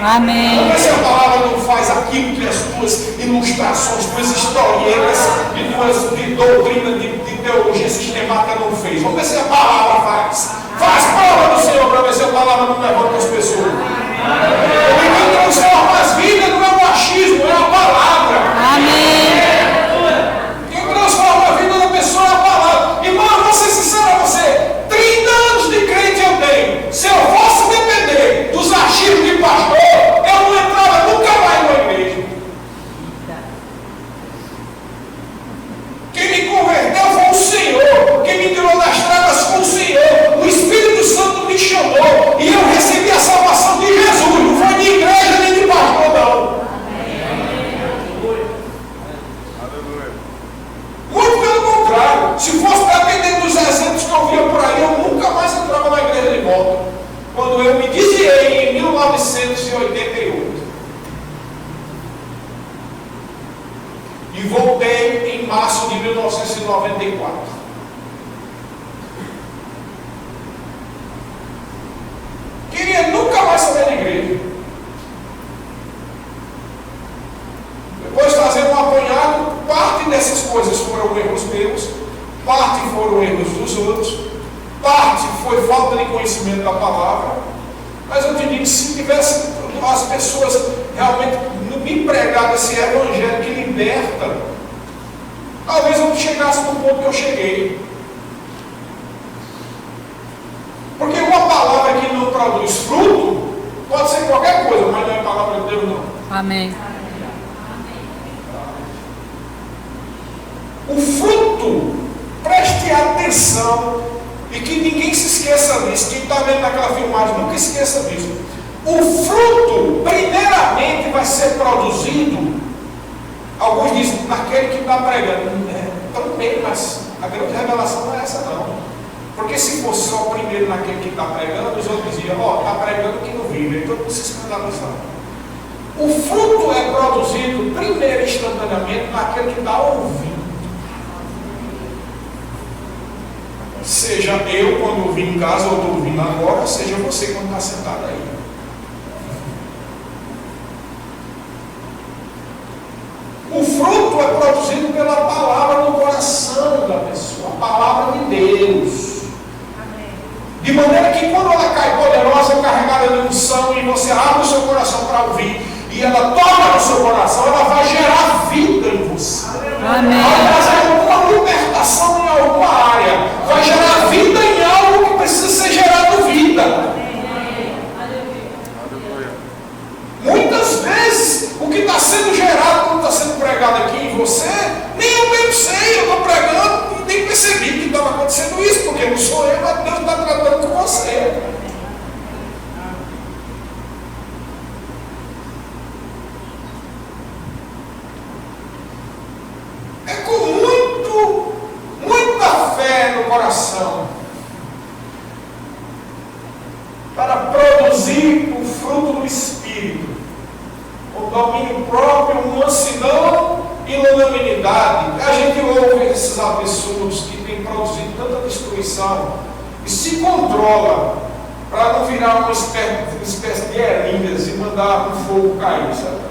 Amém. Vamos ver se a palavra não faz aquilo que as tuas ilustrações, tuas historietas e tuas de doutrina, de teologia sistemática não fez. Vamos ver se a palavra faz. Faz prova do Senhor para ver se a palavra não levanta as pessoas. Porque quem transforma as vidas não é o achismo, é a palavra. Amém. Quem transforma a vida da pessoa é a palavra. Irmão, eu vou ser sincero a você. 30 anos de crente eu tenho. Se eu fosse depender dos achismos de pastor, eu não entrava nunca mais numa igreja. Quem me converteu foi o Senhor. Quem me tirou das trevas foi o Senhor. O Espírito Santo me chamou. E eu recebi a salvação de Jesus. Não foi de igreja nem de pastor, não. Muito pelo contrário. Se fosse depender dos exemplos que eu via por aí, eu nunca mais entrava na igreja de volta. Quando eu me desviei em 1988. E voltei em março de 1994. Queria nunca mais saber de igreja. Depois de fazer um apanhado, parte dessas coisas foram erros meus, parte foram erros dos outros, parte foi falta de conhecimento da palavra. Mas eu te digo, se tivesse as pessoas realmente me pregado esse evangelho que liberta, talvez eu não chegasse no ponto que eu cheguei. Porque uma palavra que não produz fruto pode ser qualquer coisa, mas não é a palavra de Deus, não. Amém. O fruto, preste atenção, e que ninguém se esqueça disso. Quem está vendo naquela filmagem, nunca esqueça disso. O fruto, primeiramente, vai ser produzido, alguns dizem, naquele que está pregando. Também, mas a grande revelação não é essa, não. Porque se fosse só o primeiro naquele que está pregando, os outros diziam, está pregando que não vive, então não se escandalizar. O fruto é produzido primeiro, instantaneamente, naquele que está ouvindo. Seja eu quando eu vim em casa, ou estou ouvindo agora, seja você quando está sentado aí. O fruto é produzido pela palavra no coração da pessoa, a palavra de Deus. De maneira que quando ela cai poderosa, carregada de unção, e você abre o seu coração para ouvir, e ela toca no seu coração, ela vai gerar vida em você. Amém. Vai fazer alguma libertação em alguma área, vai gerar vida em algo que precisa ser gerado vida. Muitas vezes, o que está sendo gerado, quando está sendo pregado aqui em você, nem eu mesmo sei, eu estou pregando e nem percebi que estava acontecendo isso, porque não sou eu, mas Deus está tratando com você. É com muita fé no coração, para produzir o fruto do Espírito, o domínio próprio, mansidão e longanimidade. A gente ouve esses absurdos que têm produzido tanta destruição e se controla para não virar uma espécie de erinhas e mandar um fogo cair, sabe?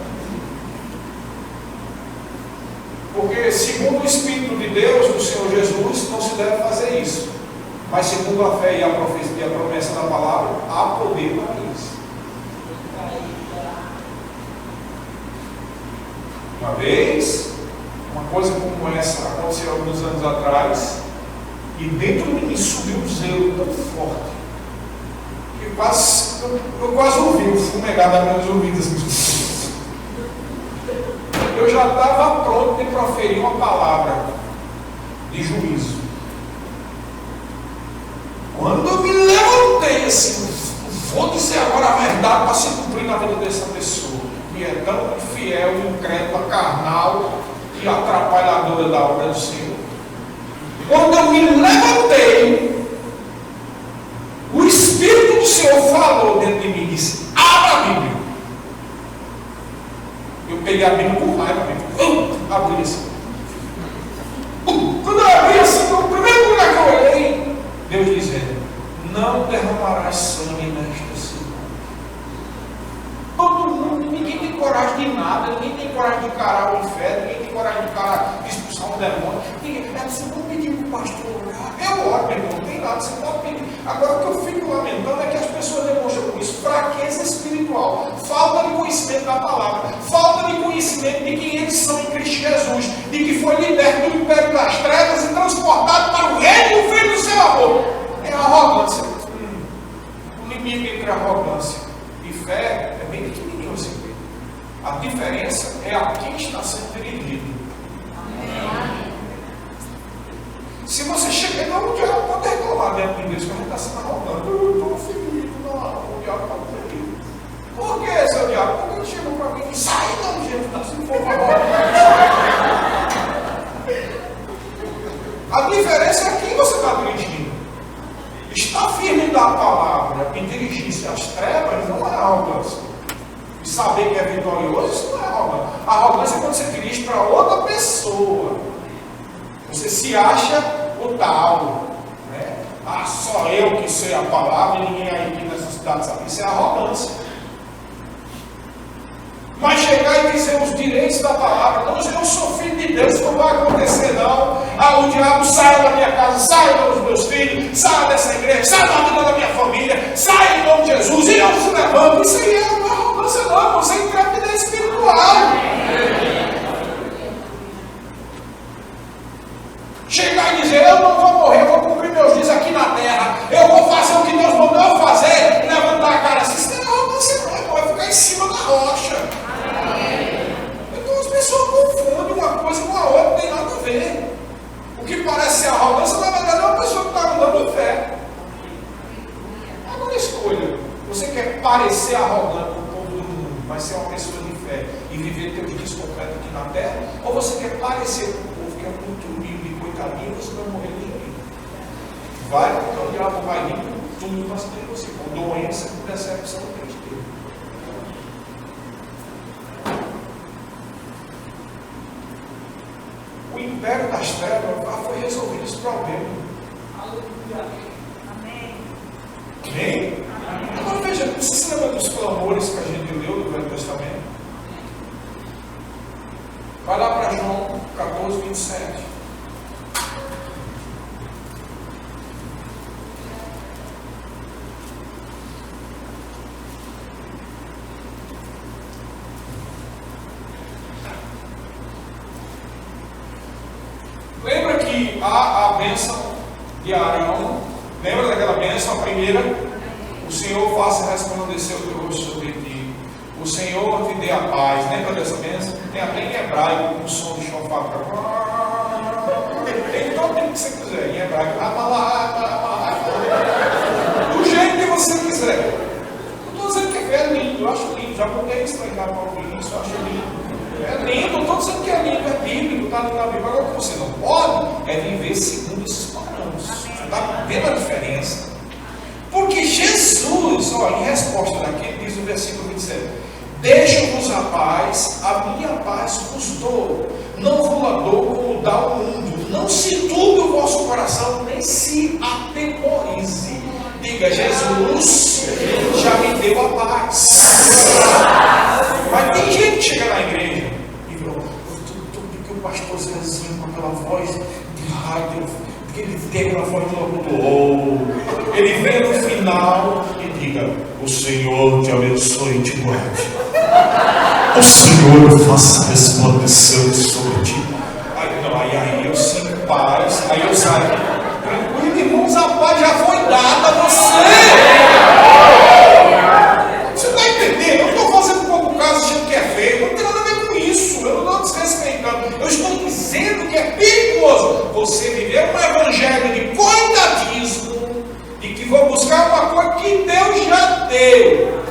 Porque segundo o Espírito de Deus, do Senhor Jesus, não se deve fazer isso. Mas segundo a fé e a profecia e a promessa da palavra, há poder para isso. Uma vez, uma coisa como essa aconteceu alguns anos atrás, e dentro de mim subiu um zelo tão forte, que eu quase ouvi o fumegado nas minhas ouvidas. Eu já estava pronto de proferir uma palavra de juízo. Quando eu me levantei assim, vou dizer agora a verdade para se cumprir na vida dessa pessoa, que é tão infiel, incrédula, carnal e atrapalhadora da obra do Senhor. Quando eu me levantei, o Espírito do Senhor falou dentro de mim e disse: abra a Bíblia. Eu peguei a Bíblia com raiva, abri assim. Quando eu abri assim, o primeiro lugar que eu olhei, Deus dizendo: não derramarás sangue nesta cidade. Todo coragem de nada, ninguém tem coragem de encarar o inferno, ninguém tem coragem de expulsar um demônio. Você pode pedir para o pastor orar. Eu oro, meu irmão, não tem nada, você pode pedir. Agora, o que eu fico lamentando é que as pessoas demonstram com isso fraqueza espiritual, falta de conhecimento da palavra, falta de conhecimento de quem eles são em Cristo Jesus, de que foi liberto do império das trevas e transportado para o reino do Filho do seu amor. É arrogância. O limite entre arrogância e fé é bem pequenininho assim. A diferença é a quem está sendo dirigido. Se você chega, não, o diabo pode reclamar dentro de Deus, que a gente está sendo arrogante. Eu estou ferido, o diabo está ferido. Por que, seu diabo? Porque ele chegou para mim e disse: sai não, Jesus, se for arrogante. A diferença é quem você está dirigindo. Estar firme da palavra e dirigir-se às trevas não é arrogância. E saber que é vitorioso, isso não é arrogância. A arrogância é quando você dirige para outra pessoa. Você se acha o tal. Né? Ah, só eu que sei a palavra e ninguém aí aqui nessa cidade sabe. Isso é arrogância. Mas chegar e dizer os direitos da palavra, não, eu sou filho de Deus, não vai acontecer não. Ah, o diabo sai da minha casa, sai dos meus filhos, sai dessa igreja, sai da vida da minha família, sai em nome de Jesus, e eu se levanto. Isso aí é uma arrogância não, você é intrepidez espiritual. Chegar e dizer: eu não vou morrer, eu vou cumprir meus dias aqui na terra, eu vou fazer o que Deus mandou eu fazer, e levantar a cara assim, isso não é arrogância não, irmão, vai ficar em cima da rocha. Então as pessoas confundem uma coisa com a outra, não tem nada a ver. O que parece ser arrogância, na verdade, é uma pessoa que está andando em fé. Agora escolha: você quer parecer arrogante com o povo do mundo, mas ser uma pessoa de fé e viver teu dias concreto aqui na terra, ou você quer parecer com o povo que é muito humilde e coitadinho, você vai morrer de jeito. Vai, então o diabo vai vir com tudo para cima de você, com doença, com decepção triste. O império das trevas foi resolvido esse problema. Aleluia. Amém. Amém? Agora veja, você se lembra dos clamores que a gente leu do Velho Testamento? Vai lá para João 14, 27. Lembra que a bênção de Arão, lembra daquela bênção, a primeira? O Senhor faça resplandecer o teu rosto sobre ti, o Senhor te dê a paz. Lembra dessa bênção? Tem até em hebraico um som de chofar. Tem todo tempo que você quiser, em hebraico, do jeito que você quiser. Não estou dizendo que é lindo, eu acho lindo, já contei isso para enganar para alguém, isso eu acho lindo. É lindo, não estou dizendo que é lindo, é bíblico, está na Bíblia. Agora, o que você não pode é viver segundo esses parâmetros. Você está vendo a diferença? Porque Jesus, olha, em resposta daquele, diz no versículo 27, deixo-vos a paz, a minha paz vos dou, não vos la dou como dá o mundo, não se turbe o vosso coração, nem se atemorize. Diga: Jesus já me deu a paz. Mas tem gente que chega na igreja e fala: tudo que o pastor Zezinho, com aquela voz de rádio, que ele tem aquela voz de locutor, ele vem no final e diga: o Senhor te abençoe e te guarde, o Senhor faça resplandecer sobre ti. Aí eu sinto paz, aí eu saio tranquilo, irmãos, a paz já foi dada a você. Você está entendendo? Eu não estou fazendo pouco caso achando que é feio, não tem nada a ver com isso, eu não estou desrespeitando, eu estou dizendo que é perigoso você viver um evangelho de coitadismo e que vou buscar uma coisa que Deus já deu.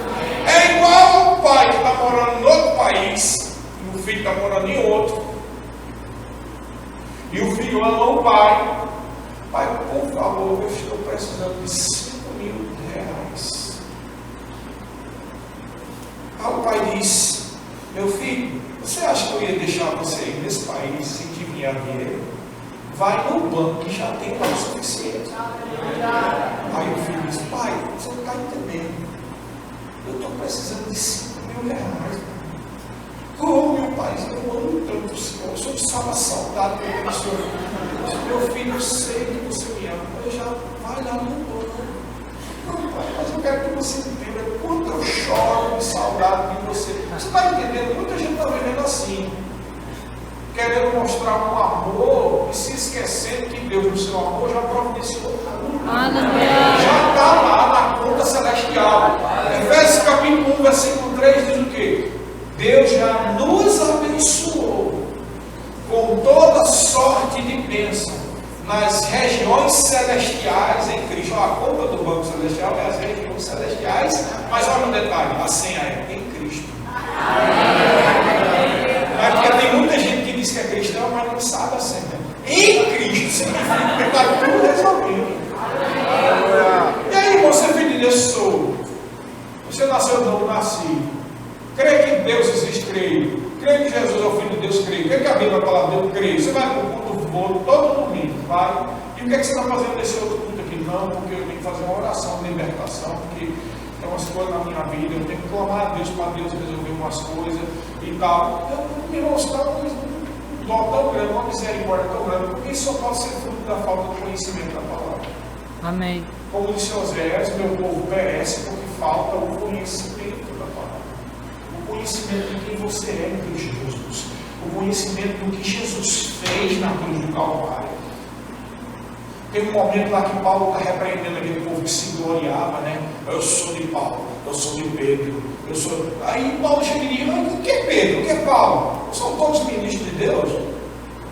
É igual um pai que está morando em outro país e o filho está morando em outro, e o filho ama o pai. Pai, por favor, eu estou precisando de 5.000 reais. Aí o pai diz: meu filho, você acha que eu ia deixar você ir nesse país sem te enviar dinheiro? Vai no banco que já tem lá o suficiente. Aí o filho diz: pai, você não está entendendo, eu estou precisando de 5.000 reais. mas eu amo tanto o Senhor, eu sou de salva saudade do Senhor. Meu filho, eu sei que você me ama, mas já vai lá no banco. Não, pai, mas eu quero que você entenda quanto eu choro de saudade de você. Você está entendendo? Muita gente está vivendo assim, querendo mostrar um amor e se esquecendo que Deus, no seu amor, já providenciou tudo. Já está lá na conta celestial. Efésios capítulo 1, versículo 3 diz o quê? Deus já nos abençoou com toda sorte de bênção nas regiões celestiais em Cristo. A conta do banco celestial é as regiões celestiais, mas olha um detalhe, a senha é em Cristo. Porque tem muita gente que diz que é cristão, mas não sabe a senha. Em Cristo significa que está tudo resolvido. E aí, você é filho de Deus? Sou. Você nasceu de novo, nasci. Creio que Deus existe, creio. Creio que Jesus é o Filho de Deus, creio. Creio que a Bíblia é a palavra de Deus, creio. Você vai para o culto do todo domingo, vai. E o que é que você está fazendo nesse outro culto aqui? Não, porque eu tenho que fazer uma oração de libertação, porque tem umas coisas na minha vida, eu tenho que clamar a Deus para Deus resolver umas coisas e tal. Meu irmão, você está um dó tão grande, uma misericórdia tão grande, porque isso só pode ser fruto da falta de conhecimento da palavra. Amém. Como disse Oséias, meu povo perece porque falta o conhecimento da palavra. O conhecimento de quem você é em Cristo Jesus. O conhecimento do que Jesus fez na cruz do Calvário. Tem um momento lá que Paulo está repreendendo aquele povo que se gloriava, né? Eu sou de Paulo, eu sou de Pedro, eu sou. Aí Paulo chega e diz: mas o que é Pedro? O que é Paulo? Não são todos ministros de Deus?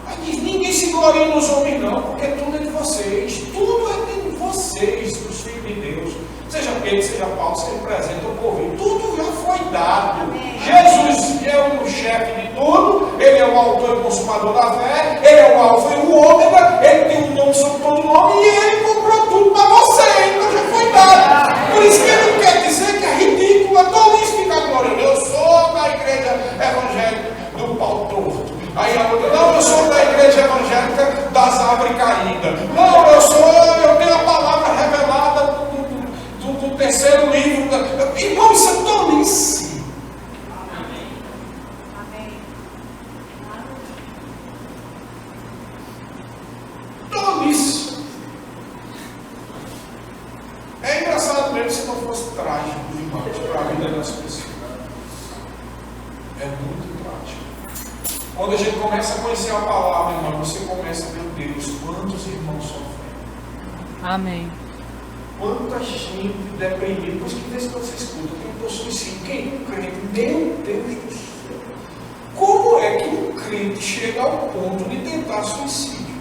Aí diz: ninguém se gloria nos homens, não, porque tudo é de vocês. Tudo é de vocês, dos filhos de Deus. Seja Pedro, seja Paulo, seja presente ou por tudo já foi dado. Amém. Jesus é o chefe de tudo, ele é o autor e consumador da fé, ele é o alfa e o ômega, ele tem um nome sobre todo nome e ele comprou tudo para você, então já foi dado. Por isso que ele não quer dizer que é ridículo, é tolice ficar gloriando. Eu sou da igreja evangélica do pau torto. Aí a outra: não, eu sou da igreja evangélica das árvores caídas. Não, eu tenho a palavra revelada do terceiro livro. Irmão, isso é tolice. Tolice. É engraçado mesmo se não fosse trágico, irmãos, para a vida das pessoas. É muito trágico. Quando a gente começa a conhecer a palavra, irmão, você começa a ver, Deus, quantos irmãos sofrem. Amém. Quanta gente deprimida. Por isso que vez que você escuta, tem um suicídio. Quem? Um crente. Meu Deus do céu. Como é que um crente chega ao ponto de tentar suicídio?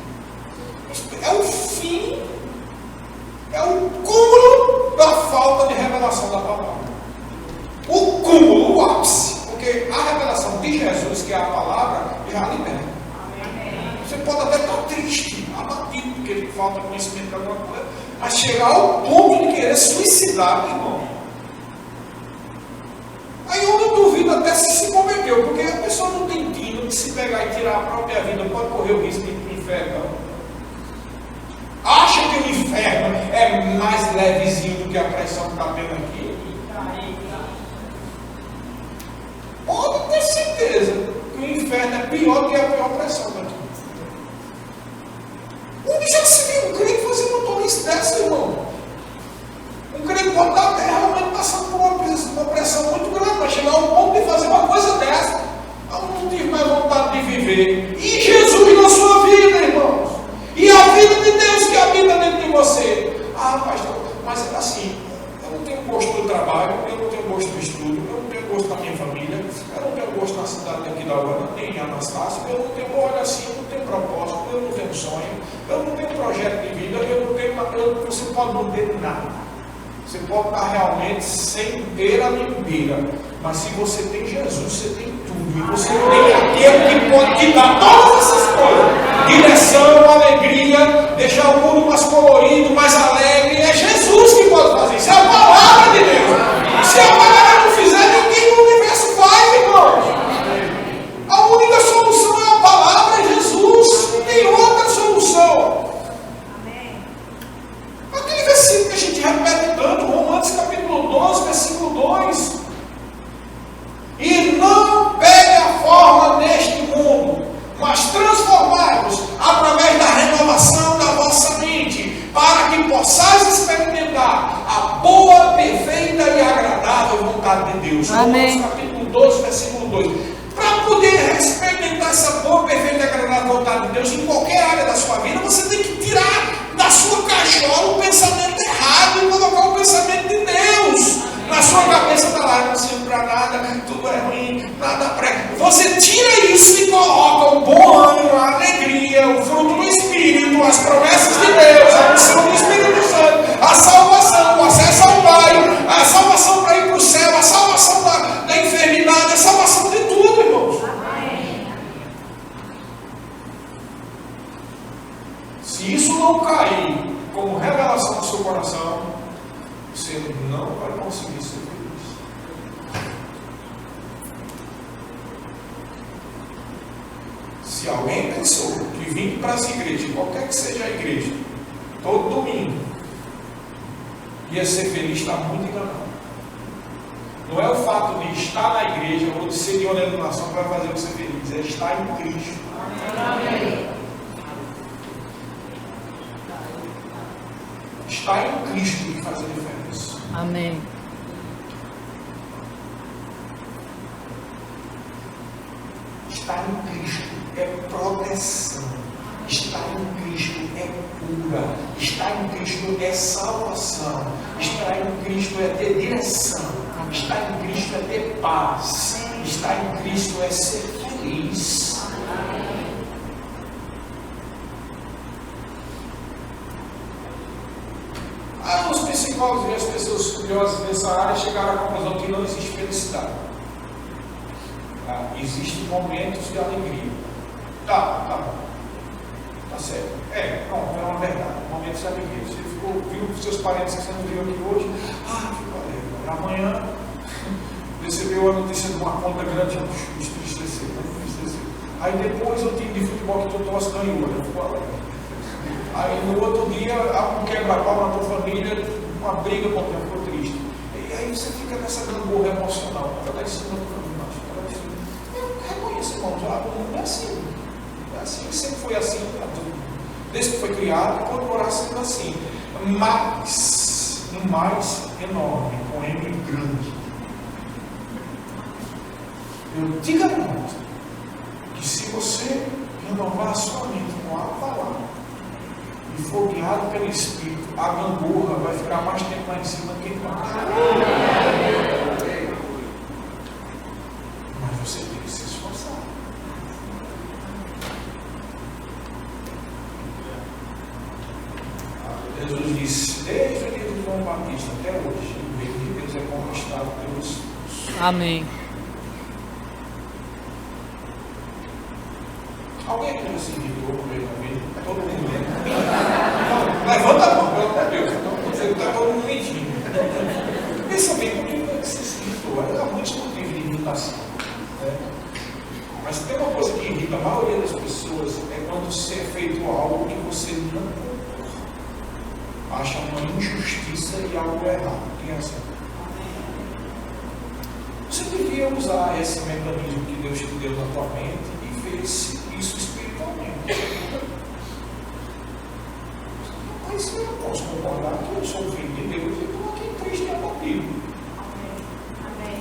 É o fim, é o cúmulo da falta de revelação da palavra. O cúmulo, o ápice. Porque a revelação de Jesus, que é a palavra, já liberta. Você pode até estar triste, abatido, porque falta conhecimento de alguma coisa, mas chegar ao ponto de querer suicidar, meu irmão. Aí eu não duvido até se converteu, porque a pessoa não tem tino de se pegar e tirar a própria vida, pode correr o risco de ir para o inferno. Acha que o inferno é mais levezinho do que a pressão que está tendo aqui? Pode ter certeza que o inferno é pior do que a pior pressão daqui. Onde já se viu um crente fazendo uma tolice dessa, irmão? Um crente pode estar até realmente passando por uma pressão muito grande, para chegar ao ponto de fazer uma coisa dessa. Eu não tive mais vontade de viver. E Jesus na sua vida, irmãos. E a vida de Deus que habita dentro de você. Ah, pastor, mas assim, eu não tenho gosto do trabalho, eu não tenho gosto do estudo, eu não tenho gosto da minha família, eu não tenho gosto na cidade daqui da Uana, nem em Anastácio, eu não tenho, olha assim, eu não tenho propósito, eu não tenho sonho, eu não tenho projeto de vida, eu não tenho, você pode não ter nada. Você pode estar realmente sem beira nem beira, mas se você tem Jesus, você tem tudo. E você tem aquele que pode te dar todas essas coisas: direção, alegria, deixar o mundo mais colorido, mais alegre. É Jesus que pode fazer isso, é a palavra de Deus. Se a palavra não fizer, ninguém no universo faz, irmãos. A única solução é a palavra, é Jesus. Não tem outra solução. Aquele versículo que a gente repete tanto, Romanos capítulo 12, versículo 2. E não pegue a forma vontade de Deus. Amém. Romanos capítulo 12, versículo 2. Para poder experimentar essa boa, perfeita e agradável vontade de Deus em qualquer área da sua vida, você tem que tirar da sua cachola o pensamento errado e colocar o pensamento de Deus. Na sua cabeça está lá, não serve para nada, tudo é ruim, nada presta. Você tira isso e coloca o bom ânimo, a alegria, o fruto do Espírito, as promessas de Deus, a unção do Espírito Santo, a salvação, o acesso ao Pai, a salvação para ir para o céu, a salvação da enfermidade, a salvação de tudo, irmãos. Se isso não cair como revelação no seu coração, você não vai conseguir ser feliz. Se alguém pensou que vir para essa igreja, qualquer que seja a igreja, todo domingo, ia ser feliz, está muito enganado. Não é o fato de estar na igreja ou de ser de uma denominação que vai fazer você feliz, é estar em Cristo. Amém. Estar em Cristo que faz a diferença. Amém. Estar em Cristo é proteção. Estar em Cristo é cura. Estar em Cristo é salvação. Estar em Cristo é ter direção. Estar em Cristo é ter paz. Estar em Cristo é ser feliz. Os psicólogos e as pessoas curiosas nessa área chegaram à conclusão que não existe felicidade. Existem momentos de alegria. Tá certo. Pronto, é uma verdade. Momentos de alegria. Você viu os seus parentes que você não viu aqui hoje? Ficou alegre. Amanhã recebeu a notícia de uma conta grande, entristeceu. Aí depois o time de futebol que tu torce ganhou, ficou alegre. Aí no outro dia, um quebra-pau na tua família, uma briga com o ficou triste. E aí você fica nessa gangorra emocional. Está em cima do caminho, está em cima. Eu reconheço, irmãos, não é assim. É assim, sempre foi assim. Desde que foi criado, continuará sendo assim. Mas, um mais enorme, com M grande. Eu te garanto que se você renovar a sua mente com a palavra, e for guiado pelo Espírito, a gangorra vai ficar mais tempo lá em cima do que embaixo. Mas você tem que se esforçar. Jesus disse, desde o dia de João Batista até hoje, o reino de Deus é conquistado pelos esforço. Amém. Alguém aqui não se irritou com o meio da vida? Todo mundo lembra? Levanta a mão, pelo amor de Deus. Você está todo mundo mentindo. Pensa bem, por que você se irritou? Há muitos motivos de irritação. Mas tem uma coisa que irrita a maioria das pessoas, é quando se é feito algo que você não concorda. Acha uma injustiça e algo errado. Quem é assim? Você devia usar esse mecanismo que Deus te deu na tua mente e ver isso espiritualmente. Mas eu não posso concordar que eu sou filho de Deus e estou aqui triste e abatido. Amém.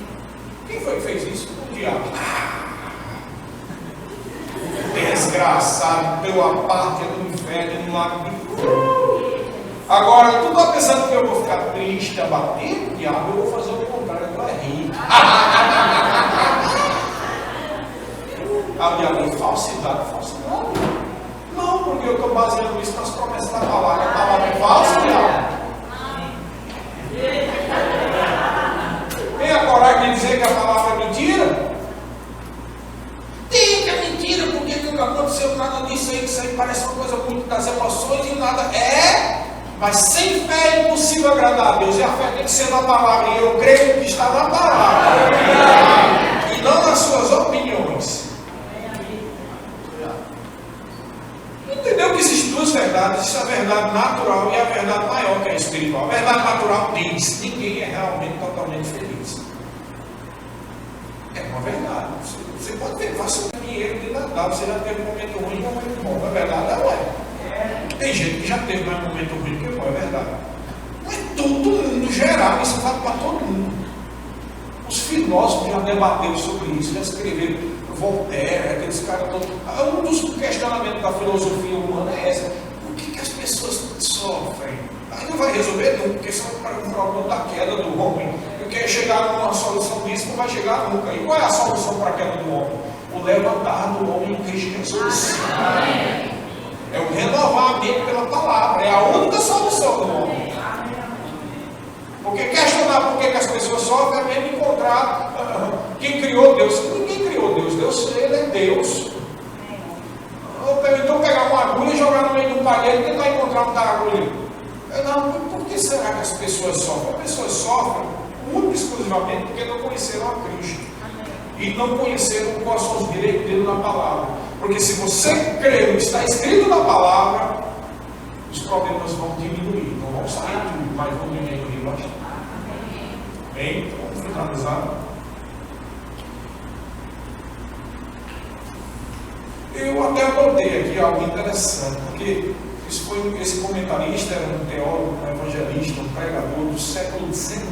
Quem foi que fez isso? O diabo. Desgraçado, deu a parte do inferno no lago de Agora, tu está pensando que eu vou ficar triste, abatido? Diabo, eu vou fazer o contrário, eu vou rir. O diabo, falsidade. Não, porque eu estou baseando isso nas promessas da palavra. A palavra é falsa, diabo. Tem a coragem de dizer que a palavra é mentira? Tem que é mentira, porque o que aconteceu, nada disso aí, isso aí parece uma coisa muito das emoções e nada. Mas sem fé é impossível agradar a Deus. E a fé tem que ser na palavra. E eu creio que está na palavra. E não nas suas opiniões. Entendeu que existem duas verdades? Isso é a verdade natural e a verdade maior, que é a espiritual. A verdade natural diz: ninguém é realmente totalmente feliz. É uma verdade. Você pode ter fácil dinheiro de nadar. Você já teve um momento ruim e um momento bom. A verdade não é. Tem gente que já teve mais momento ruim que bom, é verdade. Mas todo mundo geral, isso vale para todo mundo. filósofos já debateram sobre isso, já escreveram. Voltaire, aqueles caras todos. Um dos questionamentos da filosofia humana é essa: por que as pessoas sofrem? Aí não vai resolver nunca, porque isso é um problema da queda do homem. Porque chegar numa solução disso não vai chegar nunca. E qual é a solução para a queda do homem? O levantar do homem em Cristo Jesus. É o renovar a mente pela palavra. É a única solução do homem. Porque questionar por que as pessoas sofrem é mesmo encontrar quem criou Deus. Ninguém criou Deus. Deus, ele é Deus. Então pegar uma agulha e jogar no meio de um palheiro e tentar encontrar onde está a agulha. Não, por que será que as pessoas sofrem? As pessoas sofrem única e exclusivamente porque não conheceram a Cristo. E não conheceram quais são os direitos dele na palavra. Porque se você crê no que está escrito na palavra, os problemas vão diminuir. Não vão sair tudo, mas vão diminuir bastante. Bem, então vamos finalizar. Eu até anotei aqui algo interessante, porque esse comentarista era um teólogo, um evangelista, um pregador do século XIX,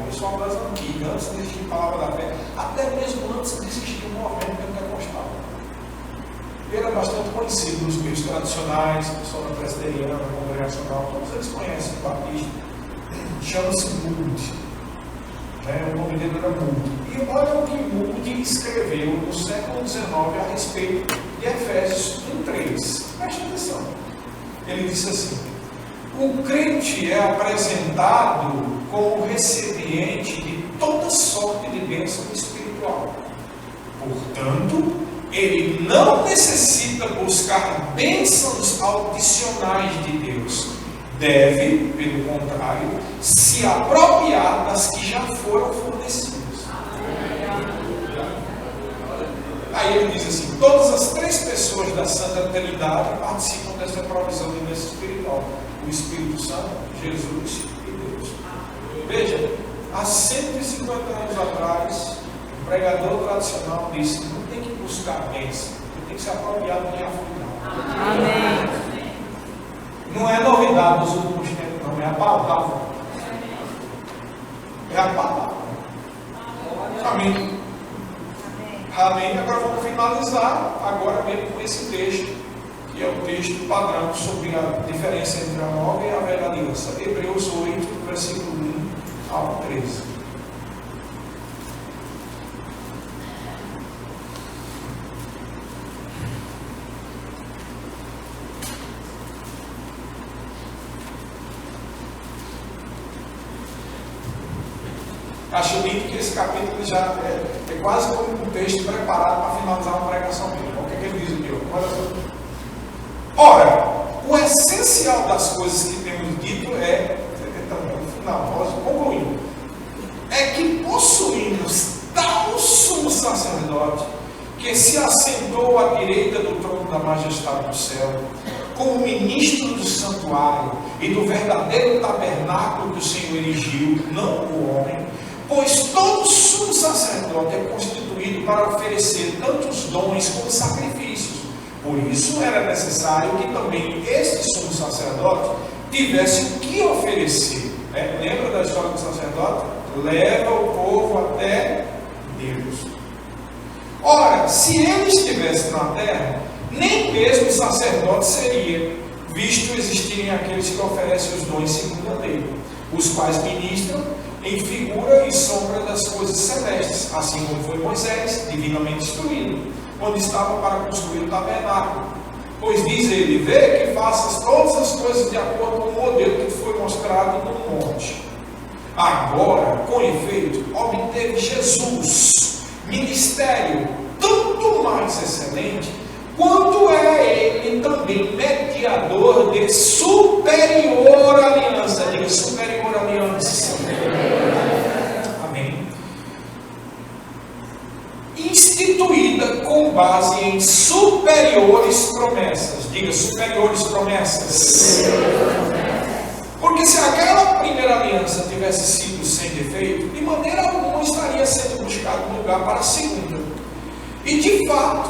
pessoal das antigas, antes de existir a palavra da fé, até mesmo antes de existir o movimento pentecostal. Ele era bastante conhecido nos meios tradicionais, pessoal da presbiteriana, congregacional, todos eles conhecem o batista. Chama-se Moody. O nome dele era Moody. E olha o que Moody escreveu no século XIX a respeito de Efésios 1:3. Preste atenção. Ele disse assim: o crente é apresentado como recipiente de toda sorte de bênção espiritual. Portanto, ele não necessita buscar bênçãos adicionais de Deus. Deve, pelo contrário, se apropriar das que já foram fornecidas. Aí ele diz assim: todas as três pessoas da Santa Trindade participam dessa provisão de bênção espiritual: o Espírito Santo, Jesus e Deus. Veja, há 150 anos atrás, um pregador tradicional disse: não tem que buscar bênção, tem que se apropriar do que já foi dado. Amém. Não é novidade dos últimos tempos, não, é a palavra. É a palavra. Amém. Amém. Agora vamos finalizar agora mesmo com esse texto, que é o texto padrão sobre a diferença entre a nova e a velha aliança. Hebreus 8, versículo 1 ao 13. Acho lindo que esse capítulo já é quase como um texto preparado para finalizar uma pregação dele. O que é que ele diz aqui? Olha só. Ora, o essencial das coisas que temos dito no final, nós concluímos, é que possuímos tal sumo sacerdote que se assentou à direita do trono da majestade do céu, como ministro do santuário e do verdadeiro tabernáculo que o Senhor erigiu, não o homem. Pois todo sumo sacerdote é constituído para oferecer tantos dons como sacrifícios. Por isso era necessário que também este sumo sacerdote tivesse o que oferecer. Lembra da história do sacerdote? Leva o povo até Deus. Ora, se ele estivesse na terra, nem mesmo sacerdote seria, visto existirem aqueles que oferecem os dons segundo a lei, os quais ministram em figura e sombra das coisas celestes, assim como foi Moisés, divinamente instruído, quando estava para construir o tabernáculo. Pois diz ele: vê que faças todas as coisas de acordo com o modelo que foi mostrado no monte. Agora, com efeito, obteve Jesus ministério tanto mais excelente, quanto é ele também mediador de superior aliança. Diga: superior aliança. Amém. Instituída com base em superiores promessas. Diga: superiores promessas. Porque se aquela primeira aliança tivesse sido sem defeito, de maneira alguma estaria sendo buscado um lugar para a segunda. E de fato,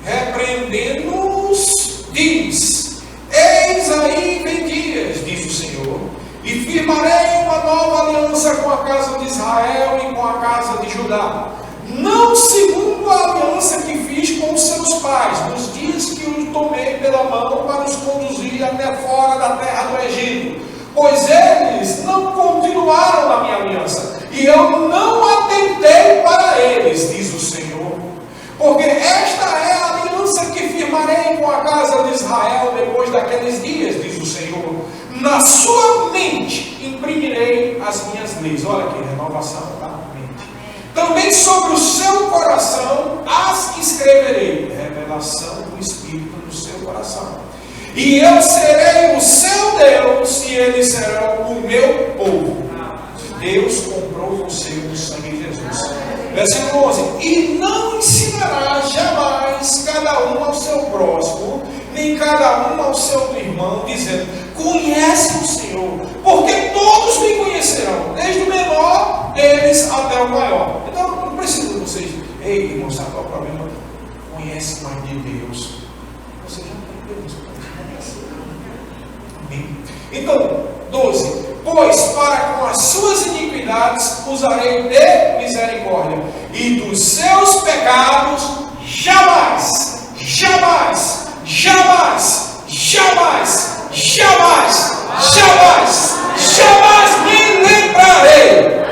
repreendendo-os, diz: eis aí vem dias, diz o Senhor, e firmarei uma nova aliança aliança com a casa de Israel e com a casa de Judá, não segundo a aliança que fiz com os seus pais, nos dias que os tomei pela mão para os conduzir até fora da terra do Egito, pois eles não continuaram na minha aliança, e eu não atentei para eles, diz o Senhor. Porque esta é a aliança que firmarei com a casa de Israel depois daqueles dias, diz o Senhor. Na sua mente imprimirei as minhas leis. Olha aqui, renovação da mente. Também sobre o seu coração as escreverei. Revelação do Espírito no seu coração. E eu serei o seu Deus e eles serão o meu povo. Deus comprou você no sangue de Jesus. Versículo 11. E não ensinará jamais cada um ao seu próximo, nem cada um ao seu irmão, dizendo: conhece o Senhor, porque todos me conhecerão, desde o menor deles até o maior. Então não preciso de vocês, ei irmão, sabe qual é o problema? Conhece mais de Deus. Você já tem Deus. Amém. Então, 12. Pois para com as suas iniquidades usarei de misericórdia, e dos seus pecados jamais, jamais, jamais, jamais, jamais, jamais, jamais me lembrarei.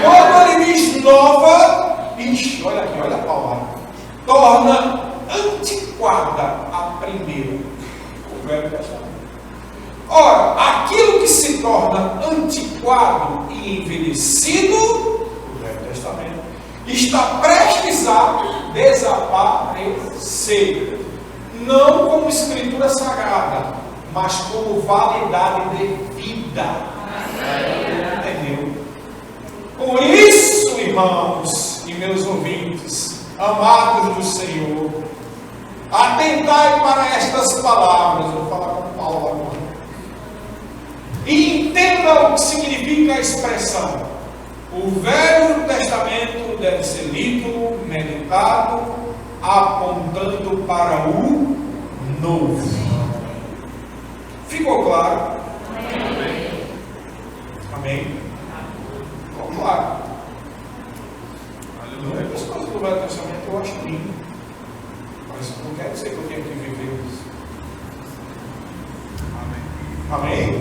Quando ele diz nova, ixi, olha aqui, olha a palavra, torna antiquada a primeira, o Velho Testamento. Ora, aquilo que se torna antiquado e envelhecido, o Velho Testamento, está prestes a desaparecer, não como escritura sagrada, mas como validade de vida. Entendeu? Por isso, irmãos e meus ouvintes, amados do Senhor, atentai para estas palavras. Vou falar com Paulo agora. E entenda o que significa a expressão. O Velho Testamento deve ser lido, meditado, apontando para o Novo. Ficou claro? Amém. Amém. Ficou claro. Aleluia. As coisas do Velho Testamento eu acho lindo, mas não quer dizer que eu tenho que viver isso. Amém. Amém.